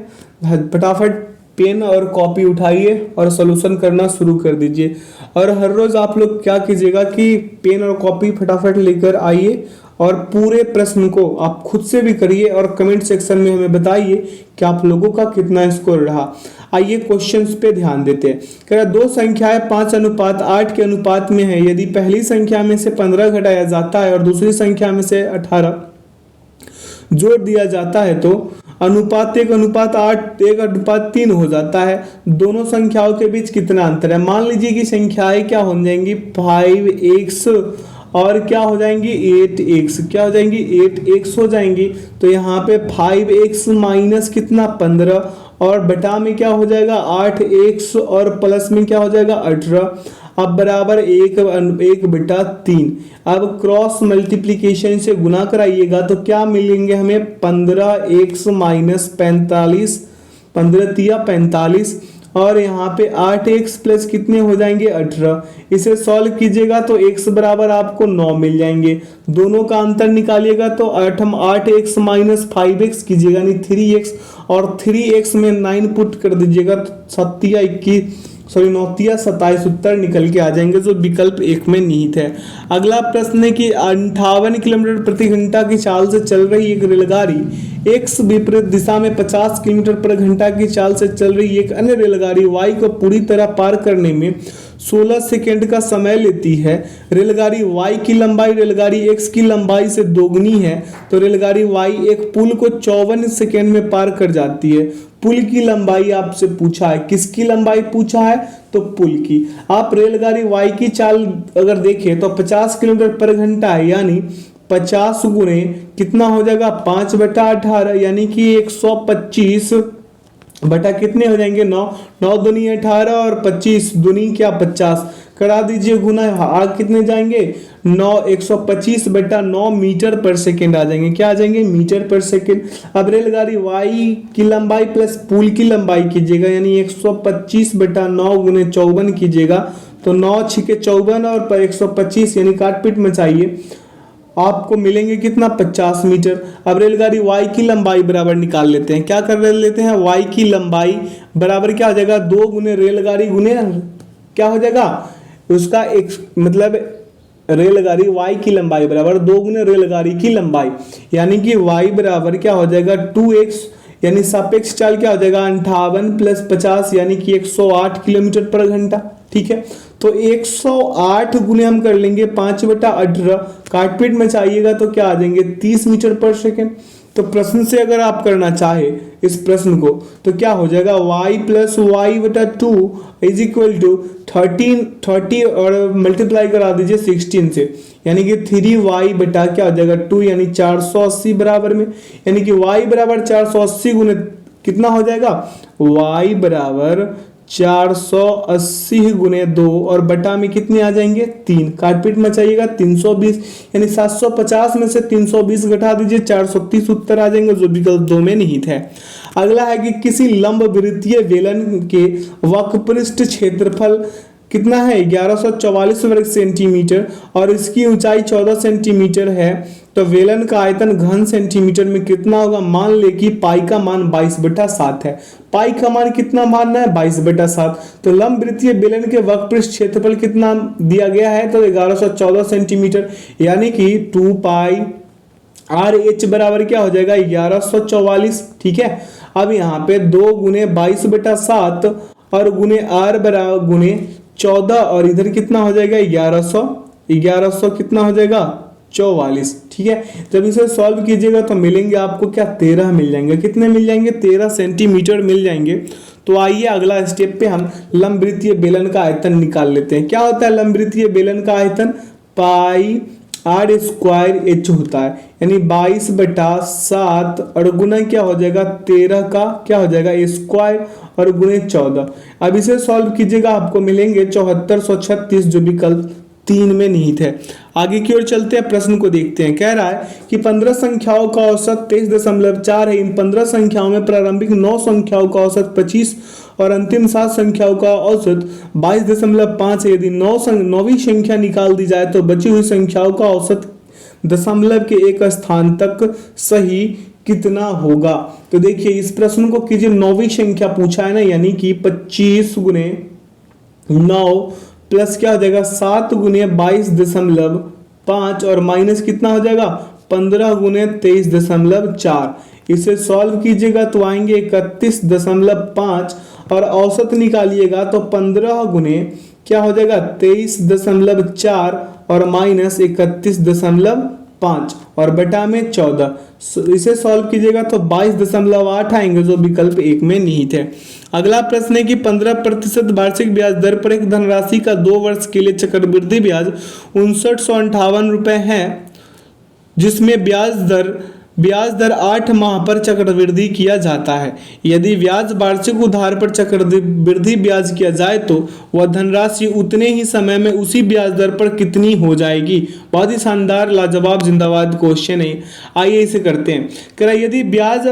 फटाफट पेन और कॉपी उठाइए और सॉल्यूशन करना शुरू कर दीजिए। और हर रोज आप लोग क्या कीजिएगा कि पेन और कॉपी फटाफट लेकर आइए और पूरे प्रश्न को आप खुद से भी करिए और कमेंट सेक्शन में हमें बताइए कि आप लोगों का कितना स्कोर रहा। आइए क्वेश्चंस पे ध्यान देते हैं। कह रहा 2 संख्याएं 5:8 के अनुपात में है। यदि पहली संख्या में से 15 घटाया जाता है और दूसरी संख्या में से 18 जोड़ दिया जाता है तो अनुपात 1:8 1:3 हो जाता है। दोनों संख्याओं के बीच कितना अंतर है? मान लीजिए कि संख्याएं क्या हो जाएंगी 5x और क्या हो जाएंगी 8x, क्या हो जाएंगी 8x हो जाएंगी। तो यहाँ पे 5x माइनस कितना 15 और बटा में क्या हो जाएगा 8x और प्लस में क्या हो जाएगा 18। अब बराबर 1/3। अब क्रॉस मल्टीप्लिकेशन से गुना कराइएगा तो क्या मिलेंगे हमें 15x माइनस 45, 15 तिया 45 और यहाँ पे 8x प्लस कितने हो जाएंगे 18। इसे सॉल्व कीजिएगा तो x बराबर आपको 9 मिल जाएंगे। दोनों का अंतर निकालिएगा तो 8x माइनस 5x कीजिएगा यानी 3x और 3x में 9 पुट कर दीजिएगा तो 9 उत्तर निकल के आ जाएंगे जो विकल्प 1 में निहित है। अगला प्रश्न है कि 58 किलोमीटर प्रति घंटा की चाल से चल रही एक रेलगाड़ी x विपरीत दिशा में 50 किलोमीटर प्रति घंटा की चाल से चल रही एक अन्य रेलगाड़ी y को पूरी तरह पार करने में 16 सेकंड का समय लेती है। रेलगाड़ी y की लंबाई रेलगाड़ी x की लंबाई से दोगुनी है तो रेलगाड़ी y एक पुल को 54 सेकंड में पार कर जाती है। पुल की लंबाई आपसे पूछा है, किसकी लंबाई पूछा है तो पुल की। आप रेलगाड़ी y की चाल अगर देखें तो 50 किलोमीटर प्रति घंटा है यानी 50 गुणे कितना हो जाएगा 5/18 यानी कि 125 बटा कितने हो जाएंगे 9, 9 दूनी 18 और 25 दूनी क्या 50 करा दीजिए गुना, आगे कितने जाएंगे 9, 125/9 मीटर पर सेकेंड आ जाएंगे। क्या आ जाएंगे मीटर पर सेकेंड। अब रेलगाड़ी y की लंबाई प्लस पुल की लंबाई कीजिएगा यानी 125/9 गुने 54 कीजिएगा तो 9 छिके 54 और 125 यानी काटपीट मचाइए आपको मिलेंगे कितना 50 मीटर। अब रेलगाड़ी y की लंबाई बराबर निकाल लेते हैं। क्या कर लेते हैं y की लंबाई बराबर क्या हो जाएगा 2 गुने रेलगाड़ी गुने क्या हो जाएगा उसका एक मतलब रेलगाड़ी y की लंबाई बराबर 2 गुने रेलगाड़ी की लंबाई यानी कि y बराबर क्या हो जाएगा 2x यानी सापेक्ष चाल क्या हो जाएगा 58 प्लस 50 यानी कि 108 किलोमीटर प्रति घंटा। ठीक है तो 108 गुने हम कर लेंगे 5/18 काटपीट में चाहिएगा तो क्या आ जाएंगे 30 मीटर पर सेकेंड। तो प्रश्न से अगर आप करना चाहे इस प्रश्न को तो क्या हो जाएगा y plus y/2 is equal to 30 और मल्टीप्लाई करा दीजिए 16 से यानी कि 3y बटा क्या हो जाएगा 2 यानी 480 बराबर में यानी कि y बराबर 480 गुने कितना हो जाएगा y बराबर 480 गुने 2 और बटा में कितने आ जाएंगे 3 काटपीट मचाइएगा 320 यानी 750 में से 320 घटा दीजिए 430 उत्तर आ जाएंगे जो विकल्प 2 में निहित है। अगला है कि किसी लंब वृत्तीय बेलन के वक्रपृष्ठ क्षेत्रफल कितना है 1144 वर्ग सेंटीमीटर और इसकी ऊंचाई 14 सेंटीमीटर है तो वेलन का आयतन घन सेंटीमीटर में कितना होगा। मान ले कि पाई का मान 22/7 है। पाई का मान कितना मानना है 22/7। तो लंब वृत्तीय बेलन के वक्रपृष्ठ क्षेत्रफल कितना दिया गया है तो 1114 सेंटीमीटर यानी कि 2 पाई आर एच बराबर क्या हो जाएगा 1144। ठीक है अब यहाँ पे 2 गुने 22/7 और गुने आर बराबर गुने 14 और इधर कितना हो जाएगा 1100 कितना हो जाएगा 44। ठीक है जब इसे सॉल्व कीजिएगा तो मिलेंगे आपको क्या 13 मिल जाएंगे। कितने मिल जाएंगे 13 सेंटीमीटर मिल जाएंगे। तो आइए अगला स्टेप पे हम लंब वृत्तीय बेलन का आयतन निकाल लेते हैं। क्या होता है लंब वृत्तीय बेलन का आयतन पाई आर स्क्वायर एच होता है यानी 22/7 और गुना क्या हो जाएगा 13 का क्या हो जाएगा स्क्वायर और गुने 14। अब इसे सॉल्व कीजिएगा आपको मिलेंगे 7436 जो विकल्प 3 में निहित है। आगे की ओर चलते हैं प्रश्न को देखते हैं। कह रहा है कि 15 संख्याओं का औसत 23.4 है। इन 15 संख्याओं में प्रारंभिक 9 संख्याओं का औसत 25 और अंतिम 7 संख्याओं का औसत 22.5 है। यदि 9वीं संख्या निकाल दी जाए तो बची हुई संख्याओं का औसत दशमलव के एक स्थान तक सही कितना होगा। तो देखिए इस प्रश्न को कीजिए 9वीं संख्या पूछा है ना यानी कि 25 गुने 9 प्लस क्या हो जाएगा 7 गुने 22.5 और माइनस कितना हो जाएगा 15 गुने 23.4। इसे सॉल्व कीजिएगा तो आएंगे 31.5 और औसत निकालिएगा तो 15 गुने क्या हो जाएगा 23.4 और माइनस 31.5 और बटा में 14। इसे सॉल्व कीजिएगा तो 22.8 आएंगे जो विकल्प 1 में निहित है। अगला प्रश्न है कि 15% वार्षिक ब्याज दर पर एक धनराशि का 2 वर्ष के लिए चक्रवृद्धि ब्याज 5958 रुपए है, जिसमें ब्याज दर 8 माह पर चक्रवृद्धि किया जाता है। यदि ब्याज वार्षिक उधार पर चक्रवृद्धि ब्याज किया जाए तो वह धनराशि उतने ही समय में उसी ब्याज दर पर कितनी हो जाएगी। बहुत ही शानदार लाजवाब जिंदाबाद क्वेश्चन है। आइए इसे करते हैं। कह रहा है यदि ब्याज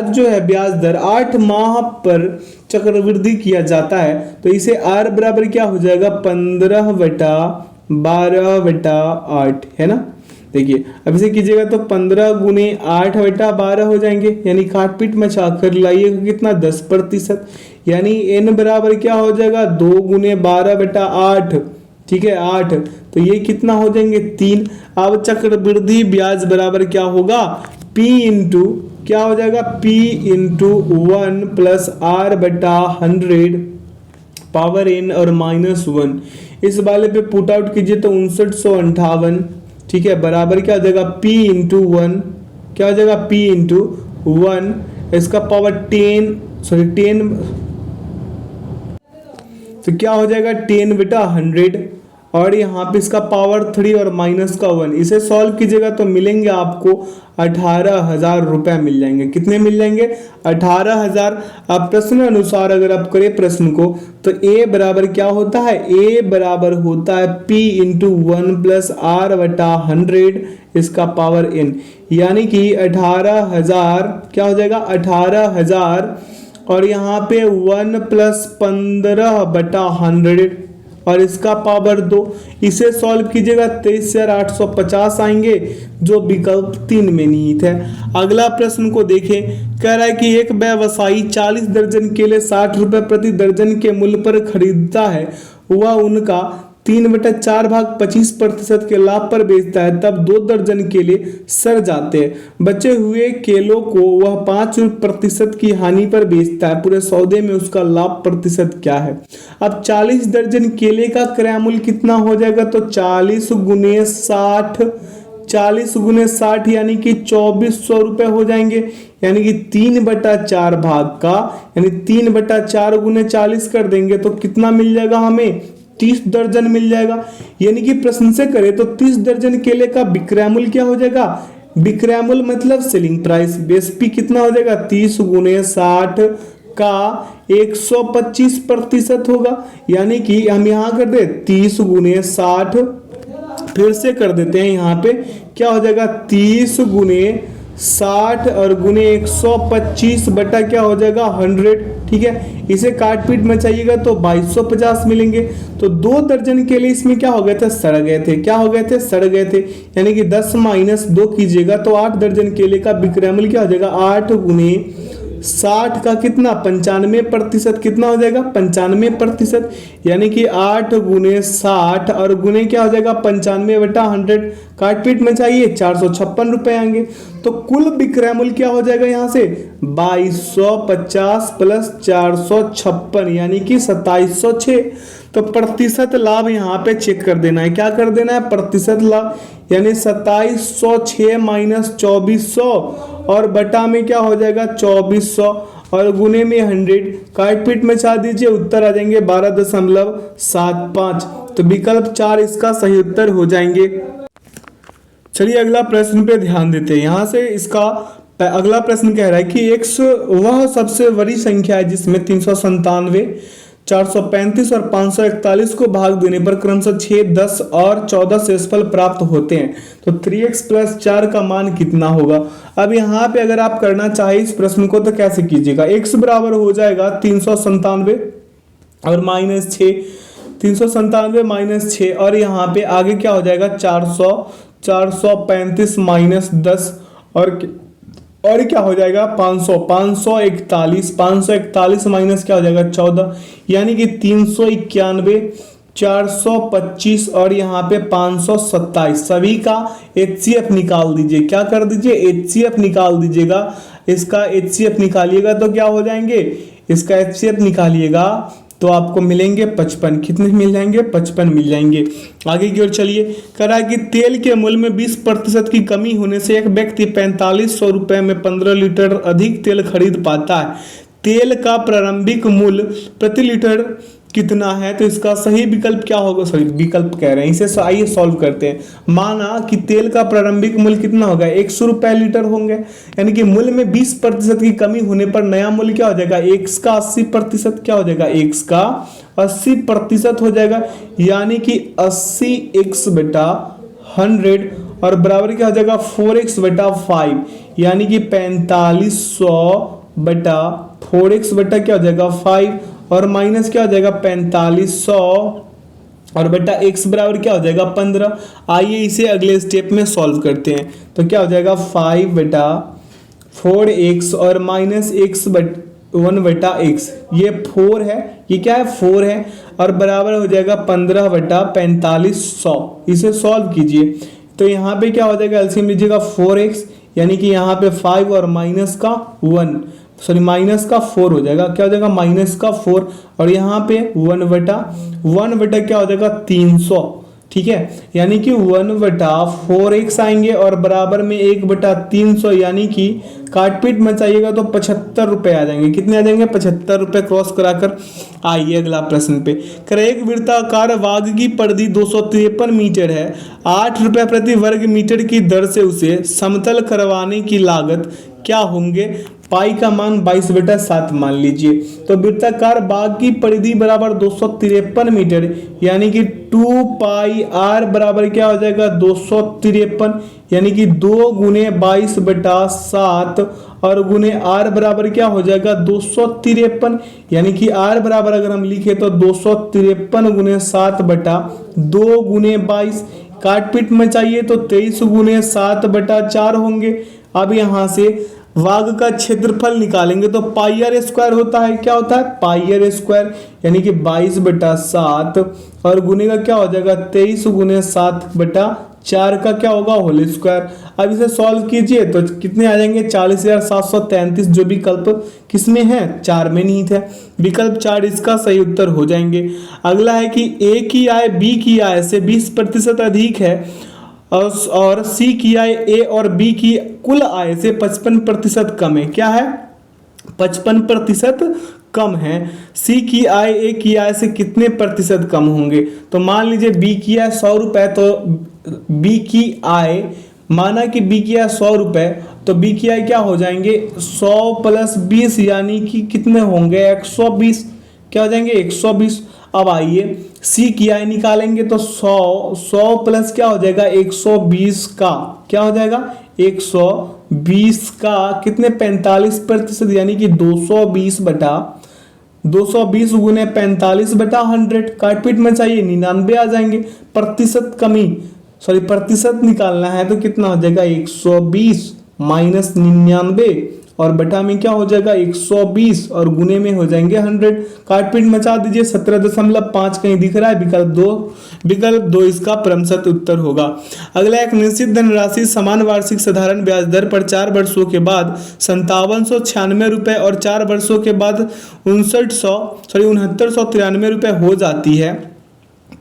जो है ब्याज दर 8 माह पर चक्रवृद्धि किया जाता है तो इसे आर बराबर क्या हो जाएगा 15/12/8 है ना। देखिए अब इसे कीजिएगा तो 15 गुने 8/12 हो जाएंगे, यानी काट पीट मचा कर लाइएगा कितना 10%, यानी n बराबर क्या हो जाएगा 2 गुने 12/8, ठीक है 8, तो ये कितना हो जाएंगे 3। अब चक्रवृद्धि ब्याज बराबर क्या होगा p इंटू क्या हो जाएगा p into 1 plus r/100 power n और -1। इस वाले पे पुट आउट कीजिए तो 5958, ठीक है, बराबर क्या हो जाएगा p इंटू 1, क्या हो जाएगा p इंटू 1, इसका पावर 10 तो क्या हो जाएगा 10/100 और यहाँ पे इसका पावर 3 और माइनस का 1। इसे सॉल्व कीजिएगा तो मिलेंगे आपको 18,000 रुपए मिल जाएंगे। कितने मिल जाएंगे 18,000। अब प्रश्न अनुसार अगर आप करें प्रश्न को तो a बराबर क्या होता है, a बराबर होता है p इंटू 1 प्लस r/100 इसका पावर n, यानी कि 18,000 क्या हो जाएगा 18,000 और यहाँ पे 1 प्लस 15/100 और इसका पावर 2। इसे सॉल्व कीजिएगा 23,850 आएंगे जो विकल्प 3 में निहित है। अगला प्रश्न को देखें। कह रहा है कि एक व्यवसायी 40 दर्जन केले 60 रुपए प्रति दर्जन के मूल्य पर खरीदता है, वह उनका 3/4 भाग 25% के लाभ पर बेचता है, तब 2 दर्जन केले सड़ जाते हैं। बचे हुए केलों को वह 5% की हानि पर बेचता है, पूरे सौदे में उसका लाभ प्रतिशत क्या है। अब 40 दर्जन केले का क्रय मूल्य कितना हो जाएगा तो 40 गुने 60 यानी कि 2400 रुपए हो जाएंगे, यानी कि 3/4 भाग का यानी 3/4 गुने 40 कर देंगे तो कितना मिल जाएगा हमें 30 दर्जन मिल जाएगा। यानी कि प्रश्न से करें तो 30 दर्जन केले का विक्रय मूल्य क्या हो जाएगा, विक्रय मूल्य मतलब सेलिंग प्राइस बेस पी कितना हो जाएगा 30 गुने 60 का 125% होगा, यानी कि हम यहाँ कर दे 30 गुने 60, फिर से कर देते हैं यहाँ पे क्या हो जाएगा 30 गुने 60 और गुने 125 बटा क्या हो जाएगा 100, ठीक है। इसे काट पीट में चाहिएगा तो 2250 मिलेंगे। तो 2 दर्जन के लिए इसमें क्या हो गए थे सड़ गए थे, क्या हो गए थे सड़ गए थे, यानी कि 10 माइनस 2 कीजिएगा तो 8 दर्जन केले का विक्रय मूल्य क्या हो जाएगा 8 गुने 60 का कितना 95% कितना हो जाएगा 95%, यानी कि 8 गुने 60 और गुने क्या हो जाएगा 95/100, काट पीट में चाहिए 456 रुपए आएंगे। तो कुल विक्रय मूल्य क्या हो जाएगा यहाँ से 2250 प्लस 456 यानी कि 2706। तो प्रतिशत लाभ यहाँ पे चेक कर देना है, क्या कर देना है प्रतिशत लाभ, यानी 2706 माइनस 2400 और बटा में क्या हो जाएगा 2400 और गुने में 100, काट पीट में चाह दीजिए उत्तर आ जाएंगे 12.75। तो विकल्प 4 इसका सही उत्तर हो जाएंगे। चलिए अगला प्रश्न पे ध्यान देते हैं। यहाँ से इसका अगला प्रश्न कह रहा है कि x वह सबसे बड़ी संख्या है जिसमें 397, 435 और 541 को भाग देने पर क्रमशः 6, 10 और 14 शेषफल प्राप्त होते हैं, तो 3x प्लस 4 का मान कितना होगा। अब यहाँ पे अगर आप करना चाहे इस प्रश्न को तो कैसे कीजिएगा, x बराबर हो जाएगा 397 और -6, 397 -6 और यहाँ पे आगे क्या हो जाएगा 435 माइनस 10 और क्या हो जाएगा 541 माइनस क्या हो जाएगा 14, यानी कि 391, 425 और यहाँ पे 527। सभी का HCF निकाल दीजिए, क्या कर दीजिए HCF निकाल दीजिएगा। इसका HCF निकालिएगा तो क्या हो जाएंगे, इसका HCF निकालिएगा तो आपको मिलेंगे 55। कितने मिल जाएंगे? 55 मिल जाएंगे। आगे की ओर चलिए। कह रहा है कि तेल के मूल्य में 20% की कमी होने से एक व्यक्ति 4500 रुपये में 15 लीटर अधिक तेल खरीद पाता है। तेल का प्रारंभिक मूल्य प्रति लीटर कितना है? तो इसका सही विकल्प क्या होगा? सॉरी, विकल्प कह रहे हैं, इसे आइए सॉल्व करते हैं। माना कि तेल का प्रारंभिक मूल्य कितना होगा? 100 रुपये लीटर होंगे, यानी कि मूल्य में 20% की कमी होने पर नया मूल्य क्या हो जाएगा? x का 80% क्या हो जाएगा? x का 80% हो जाएगा, यानी कि 80x बटा 100 और बराबर क्या हो जाएगा? 4x बटा 5, यानी कि 4500 बटा 4x बटा क्या हो जाएगा? 5 और माइनस क्या हो जाएगा? 4500 और बटा x बराबर क्या हो जाएगा? 15। आइए इसे अगले स्टेप में सॉल्व करते हैं। तो क्या हो जाएगा? 5 बटा 4x और माइनस x 1 बटा x, ये 4 है, ये क्या है? 4 है, और बराबर हो जाएगा 15 बटा 4500। इसे सॉल्व कीजिए तो यहाँ पे क्या हो जाएगा? एलसीएम लीजिएगा 4x, यानी कि यहाँ पे 5 और माइनस का 1, सॉरी माइनस का 4 हो जाएगा। क्या हो जाएगा? माइनस का 4, और यहाँ पे 1 बटा क्या हो जाएगा? 300। ठीक है, यानी कि 1 बटा 4x आएंगे और बराबर में 1 बटा 300, यानी कि काटपीट मचाइएगा तो 75 रुपये आ जाएंगे। कितने आ जाएंगे? 75 रुपये क्रॉस कराकर। आइए अगला प्रश्न पे। करे एक वृत्ताकार वाग की परिधि 253 मीटर है, 8 रुपये प्रति वर्ग मीटर की दर से उसे समतल करवाने की लागत क्या होंगे? पाई का मान 22/7 मान लीजिए। तो वृत्ताकार बाग की परिधि बराबर 253 मीटर, यानी कि 2 पाई आर बराबर क्या हो जाएगा? 253, यानी कि 2 गुने 22/7 और गुने आर बराबर क्या हो जाएगा? 253, यानी कि आर बराबर अगर हम लिखे तो 253 गुने 7 बटा 2 गुने 22। काटपीट में चाहिए तो 23 गुने 7 बटा 4 होंगे। अब यहाँ से वाग का क्षेत्रफल निकालेंगे तो पाई आर स्क्वायर होता है। क्या होता है? पाई आर स्क्वायर, यानी कि 22/7 और गुने का क्या हो जाएगा? 23 गुने 7 बटा 4 का क्या होगा? Whole square. अब इसे सॉल्व कीजिए तो कितने आ जाएंगे? 40,733, जो विकल्प किसमें है? 4 में नहीं थे। विकल्प 4 इसका सही उत्तर हो जाएंगे। अगला है कि ए की आय बी की आय से 20% अधिक है और सी की आय ए और बी की कुल आय से 55% कम है। क्या है? 55% कम है। सी की आय ए की आय से कितने प्रतिशत कम होंगे? तो मान लीजिए बी की आय 100 रुपए, तो बी की आय, माना कि बी की आय 100 रुपए, तो बी की आय क्या हो जाएंगे? 100 प्लस 20, यानी कि कितने होंगे? 120। क्या हो जाएंगे? 120। अब आइए सी की आय निकालेंगे तो 100 प्लस क्या हो जाएगा? 120 का क्या हो जाएगा? 120 का कितने? 45%, यानी कि 220 गुने 45 बटा 100। काटपीट में चाहिए 99 आ जाएंगे। प्रतिशत कमी, सॉरी प्रतिशत निकालना है तो कितना हो जाएगा? 120 माइनस 99 और बटा में क्या हो जाएगा? 120 और गुने में हो जाएंगे 100। काटपीट मचा दीजिए। 17.5 कहीं दिख रहा है? विकल्प दो इसका क्रमशः उत्तर होगा। अगला एक निश्चित धनराशि समान वार्षिक साधारण ब्याज दर पर 4 वर्षों के बाद 5796 रुपये और 4 वर्षों के बाद 6993 रुपये हो जाती है,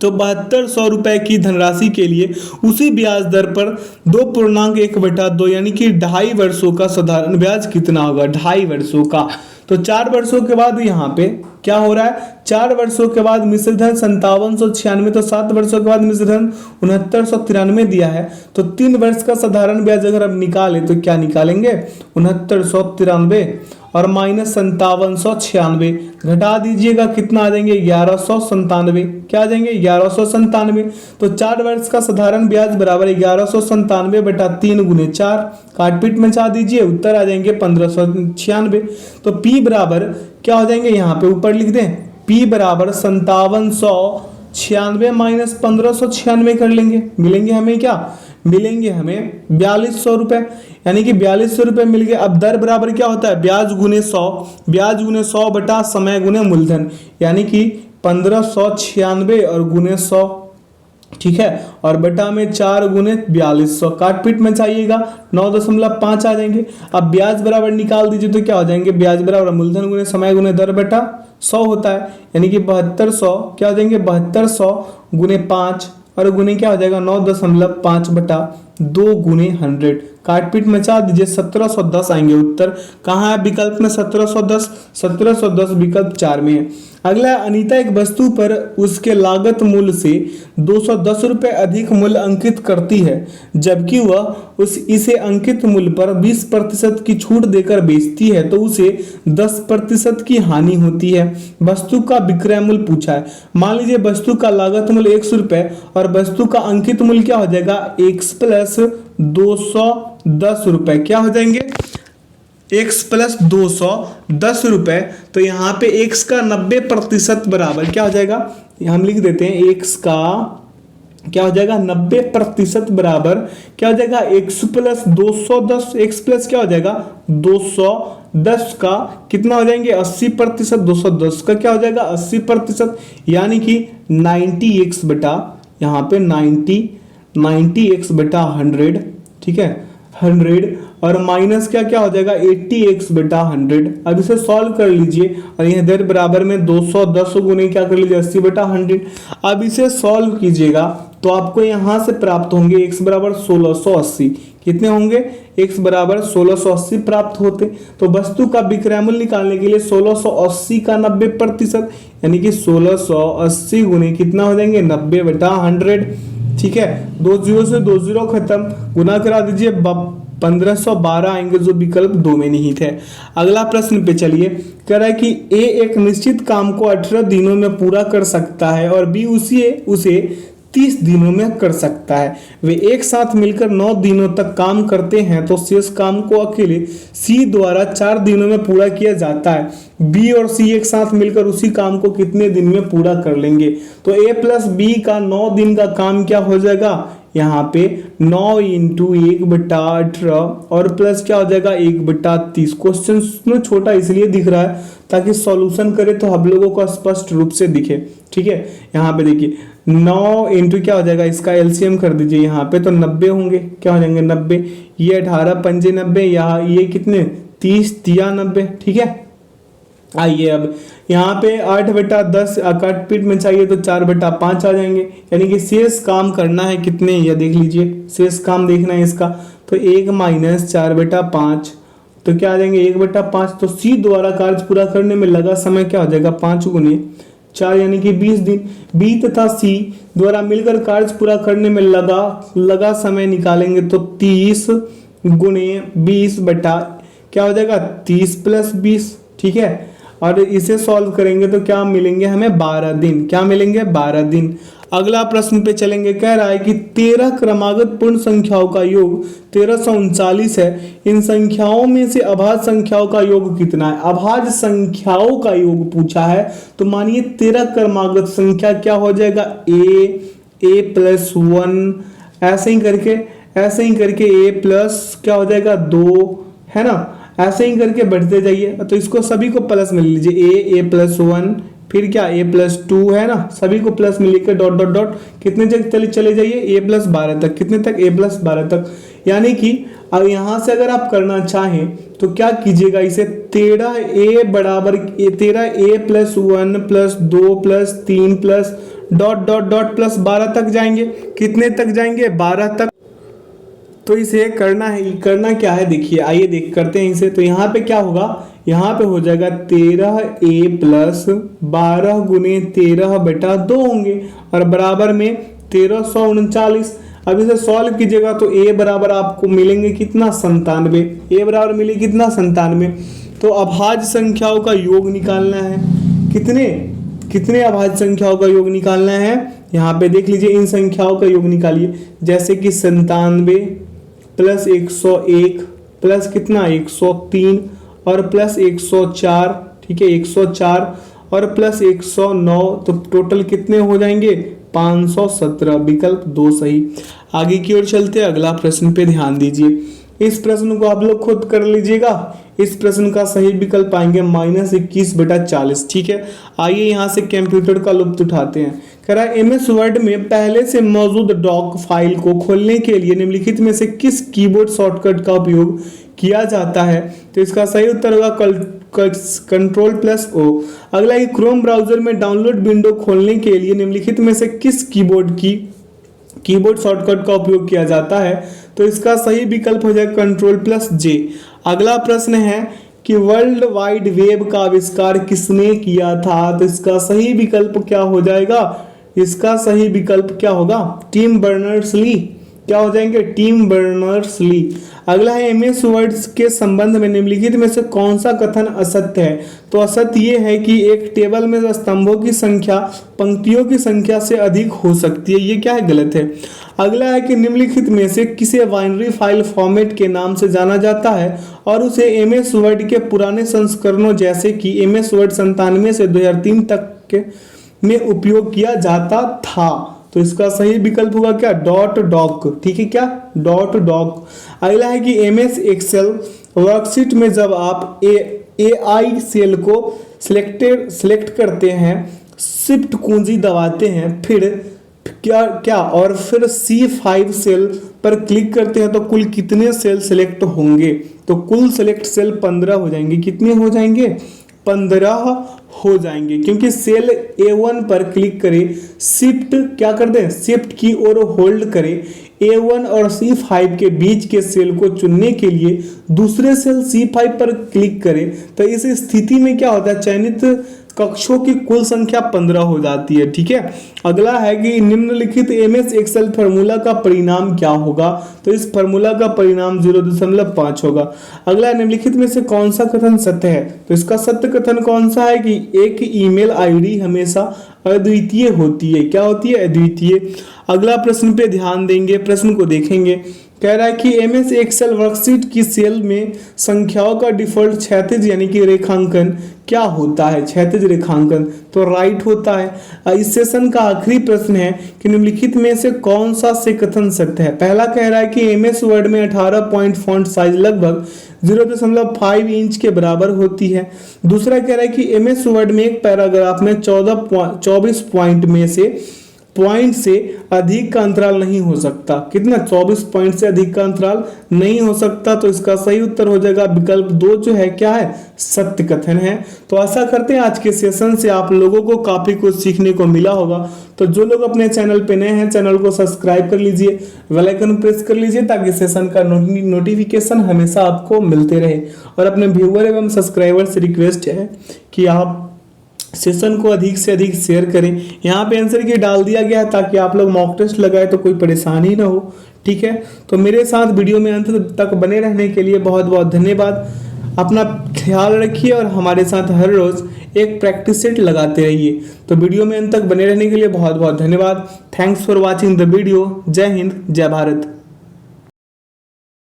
तो 7200 रुपये की धनराशि के लिए उसी ब्याज दर पर 2.1/2 यानी कि 2.5 वर्षों का साधारण ब्याज कितना होगा? 2.5 वर्षों का। तो 4 वर्षों के बाद यहाँ पे क्या हो रहा है? 4 वर्षों के बाद मिश्र धन 5796, तो 7 वर्षों के बाद मिश्र धन 6993 दिया है, तो 3 वर्ष का साधारण ब्याज अगर हम निकालें तो क्या निकालेंगे? 6993 और माइनस 5796 घटा दीजिएगा, कितना आ जाएंगे? 1197। क्या आ जाएंगे? 1197। तो 4 वर्ष का साधारण ब्याज बराबर 1197 बटा 3 गुने 4। काटपीट में चाह दीजिए, उत्तर आ जाएंगे 1596। तो P बराबर क्या हो जाएंगे? यहाँ पे ऊपर लिख दें, P बराबर 5796 माइनस 1596 कर लेंगे। मिलेंगे हमें क्या? मिलेंगे हमें 4200 रुपये, यानी कि 4200 रुपये मिल गए। अब दर बराबर क्या होता है? ब्याज गुने 100 बटा समय गुने मूलधन, यानी कि 1596 और गुने 100। ठीक है। और बटा में 4 गुने 4200, काट पीट में चाहिएगा 9.5 आ जाएंगे। अब ब्याज बराबर निकाल दीजिए तो क्या हो जाएंगे, ब्याज बराबर मूलधन गुने समय गुने दर बटा 100 होता है, यानी कि 7200 क्या हो जाएंगे 7200 गुने 5 और गुने क्या हो जाएगा 9.5 बटा 2 गुने 100, काट पीट मचा दीजिए 1710 आएंगे उत्तर। कहाँ है विकल्प में 1710 विकल्प 4 में है। अगला, अनीता एक वस्तु पर उसके लागत मूल्य से 210 रुपये अधिक मूल्य अंकित करती है, जबकि वह इसे अंकित मूल्य पर 20% की छूट देकर बेचती है, तो उसे 10% की हानि होती है। वस्तु का विक्रय मूल्य पूछा है। मान लीजिए वस्तु का लागत मूल्य 100 रुपये और वस्तु का अंकित मूल्य क्या हो जाएगा x प्लस 210 रुपये, क्या हो जाएंगे x प्लस 210 रुपये। तो यहाँ पे x का 90% बराबर क्या हो जाएगा, हम लिख देते हैं x का क्या हो जाएगा 90% बराबर क्या हो जाएगा x प्लस 210, x प्लस क्या हो जाएगा 210 का कितना हो जाएंगे 80%, 210 का क्या हो जाएगा 80%, यानी कि 90x बटा यहाँ पे 90x बटा 100, ठीक है 100 और माइनस क्या क्या हो जाएगा 80x बटा 100। अब इसे सॉल्व कर लीजिए और यह इधर बराबर में 210 गुने क्या कर लीजिए 80 बटा 100। अब इसे सॉल्व कीजिएगा तो आपको यहाँ से प्राप्त होंगे x बराबर 1680, कितने होंगे x बराबर 1680 प्राप्त होते। तो वस्तु का विक्रय मूल्य निकालने के लिए 1680 का 90% यानी कि 1680 गुने कितना हो जाएंगे 90 बटा 100, ठीक है। 2 जीरो से 2 जीरो खत्म, गुना करा दीजिए 1512 आएंगे जो विकल्प 2 में नहीं थे। अगला प्रश्न पे चलिए, कह रहा है कि ए एक निश्चित काम को 18 दिनों में पूरा कर सकता है और बी उसे 30 दिनों में कर सकता है। वे एक साथ मिलकर 9 दिनों तक काम करते हैं, तो शेष काम को अकेले सी द्वारा 4 दिनों में पूरा किया जाता है। बी और सी एक साथ मिलकर उसी काम को कितने दिन में पूरा कर लेंगे। तो ए प्लस बी का 9 दिन का काम क्या हो जाएगा, यहाँ पे 9 इंटू 1/18 और प्लस क्या हो जाएगा 1/30। क्वेश्चन छोटा इसलिए दिख रहा है ताकि सॉल्यूशन करे तो हम लोगों को स्पष्ट रूप से दिखे, ठीक है। यहाँ पे देखिए 9 इंटू क्या हो जाएगा, इसका एलसीएम कर दीजिए यहाँ पे तो 90 होंगे, क्या हो जाएंगे 90, ये 18 पंजे 90, यहाँ ये कितने 30 तिया 90, ठीक है। आइए अब यहाँ पे 8/10 काट पीट में चाहिए तो 4/5 आ जाएंगे, यानी कि शेष काम करना है कितने, यह देख लीजिए शेष काम देखना है इसका, तो 1 माइनस 4/5 तो क्या आ जाएंगे 1/5। तो सी द्वारा कार्य पूरा करने में लगा समय क्या हो जाएगा 5 गुने 4 यानी कि 20 दिन। बी तथा सी द्वारा मिलकर कार्य पूरा करने में लगा समय निकालेंगे तो 30 गुने 20 बटा क्या हो जाएगा 30 प्लस 20, ठीक है। और इसे सॉल्व करेंगे तो क्या मिलेंगे हमें 12 दिन, क्या मिलेंगे 12 दिन। अगला प्रश्न पे चलेंगे, कह रहा है कि 13 क्रमागत पूर्ण संख्याओं का योग 1339 है। इन संख्याओं में से अभाज्य संख्याओं का योग कितना है। अभाज्य संख्याओं का योग पूछा है, तो मानिए 13 क्रमागत संख्या क्या हो जाएगा a प्लस 1 ऐसे ही करके a प्लस क्या हो जाएगा 2, है ना, ऐसे ही करके बढ़ते जाइए। तो इसको सभी को प्लस में लीजिए a प्लस 1 फिर क्या a प्लस 2 है ना, सभी को प्लस में लिखकर डॉट डॉट डॉट कितने तक चले जाइए a प्लस 12 तक, कितने तक a प्लस 12 तक। यानी कि अब यहाँ से अगर आप करना चाहें तो क्या कीजिएगा, इसे 13a बराबर 13a plus 1 plus 2 plus 3 plus dot dot dot plus 12 तक जाएंगे, कितने तक जाएंगे 12 तक। तो इसे करना क्या है देखिए, आइए करते हैं इसे। तो यहाँ पे क्या होगा, यहाँ पे हो जाएगा 13a प्लस 12 गुने 13/2 होंगे और बराबर में 1339। अब इसे सॉल्व कीजिएगा तो a बराबर आपको मिलेंगे कितना 97, a बराबर मिले कितना 97। तो अभाज्य संख्याओं का योग निकालना है, कितने अभाज्य संख्याओं का योग निकालना है, यहाँ पे देख लीजिए इन संख्याओं का योग निकालिए, जैसे कि 97 प्लस 101 प्लस कितना 103 और प्लस 104, ठीक है 104 और प्लस 109, तो टोटल कितने हो जाएंगे 517, विकल्प 2 सही। आगे की ओर चलते अगला प्रश्न पे ध्यान दीजिए। इस प्रश्न को आप लोग खुद कर लीजिएगा, इस प्रश्न का सही विकल्प आएंगे -21/40। ठीक है, आइए यहाँ से कंप्यूटर का लुत्फ उठाते हैं। कह रहा है एमएस वर्ड में पहले से मौजूद डॉक फाइल को खोलने के लिए निम्नलिखित में से किस कीबोर्ड शॉर्टकट का उपयोग किया जाता है? तो इसका सही उत्तर होगा Ctrl+O। अगला है क्रोम ब्राउजर में डाउनलोड विंडो खोलने के लिए निम्नलिखित में से किस कीबोर्ड शॉर्टकट का उपयोग किया जाता है? तो इसका सही विकल्प हो जाएगा Ctrl+J। अगला प्रश्न है कि वर्ल्ड वाइड वेब का आविष्कार किसने किया था? तो इसका सही विकल्प क्या हो जाएगा? इसका सही विकल्प क्या होगा? Tim Berners-Lee. क्या हो जाएंगे? Tim Berners-Lee. अगला है एमएस वर्ड्स के संबंध में निम्नलिखित में से कौन सा कथन असत्य है? तो असत्य ये है कि एक टेबल में स्तंभों की संख्या पंक्तियों की संख्या से अधिक हो सकती है। ये क्या है? गलत है। अगला है कि निम्नलिखित में से किसे बाइनरी फाइल फॉर्मेट के नाम से जाना जाता है और उसे एमएस वर्ड के पुराने संस्करणों जैसे कि एमएस वर्ड 97 से 2003 तक के में उपयोग किया जाता था? तो इसका सही विकल्प होगा क्या? .doc। ठीक है, क्या? .doc। अगला है कि एमएस एक्सेल वर्कशीट में जब आप AI सेल को सिलेक्ट करते हैं, शिफ्ट कुंजी दबाते हैं, फिर और फिर C5 सेल पर क्लिक करते हैं तो कुल कितने सेल सिलेक्ट होंगे? तो कुल सिलेक्ट सेल 15 हो जाएंगे। कितने हो जाएंगे? 15 हो जाएंगे, क्योंकि सेल A1 पर क्लिक करें, शिफ्ट क्या कर दें? शिफ्ट की और होल्ड करें। A1 और C5 के बीच के सेल को चुनने के लिए दूसरे सेल C5 पर क्लिक करें। तो इस स्थिति में क्या होता है? चयनित कक्षों की कुल संख्या 15 हो जाती है। ठीक है, अगला है कि निम्नलिखित एमएस एक्सेल फार्मूला का परिणाम क्या होगा? तो इस फार्मूला का परिणाम 0.5 होगा। अगला निम्नलिखित में से कौन सा कथन सत्य है? तो इसका सत्य कथन कौन सा है कि एक ईमेल आईडी हमेशा अद्वितीय होती है। क्या होती है? अद्वितीय। अगला प्रश्न पे ध्यान देंगे, प्रश्न को देखेंगे। कह रहा है कि एमएस एक्सेल वर्कशीट की सेल में संख्याओं का डिफॉल्ट क्षैतिज यानी कि रेखांकन क्या होता है? क्षैतिज रेखांकन तो राइट होता है। इस सेशन का आखिरी प्रश्न है कि निम्नलिखित में से कौन सा से कथन सत्य है? पहला कह रहा है कि एमएस वर्ड में 18 पॉइंट फॉन्ट साइज लगभग 0.5 इंच के बराबर होती है। दूसरा कह रहा है कि एमएस वर्ड में एक पैराग्राफ में 24 पॉइंट से अधिक का अंतराल नहीं हो सकता। कितना? 24 पॉइंट से अधिक का अंतराल नहीं हो सकता। तो इसका सही उत्तर हो जाएगा विकल्प 2 जो है क्या है? सत्य कथन है। तो आशा करते हैं आज के सेशन से आप लोगों को काफी कुछ सीखने को मिला होगा। तो जो लोग अपने चैनल पे नए हैं, चैनल को सब्सक्राइब कर लीजिए, बेल आइकन प्रेस कर लीजिए ताकि सेशन का नोटिफिकेशन हमेशा आपको मिलते रहे। और अपने व्यूअर एवं सब्सक्राइबर से रिक्वेस्ट है कि आप सेशन को अधिक से अधिक शेयर करें। यहाँ पे आंसर की डाल दिया गया है ताकि आप लोग मॉक टेस्ट लगाए तो कोई परेशानी ना हो। ठीक है, तो मेरे साथ वीडियो में अंत तक बने रहने के लिए बहुत बहुत धन्यवाद। अपना ख्याल रखिए और हमारे साथ हर रोज एक प्रैक्टिस सेट लगाते रहिए। तो वीडियो में अंत तक बने रहने के लिए बहुत बहुत धन्यवाद। Thanks for watching the video. जय हिंद, जय भारत।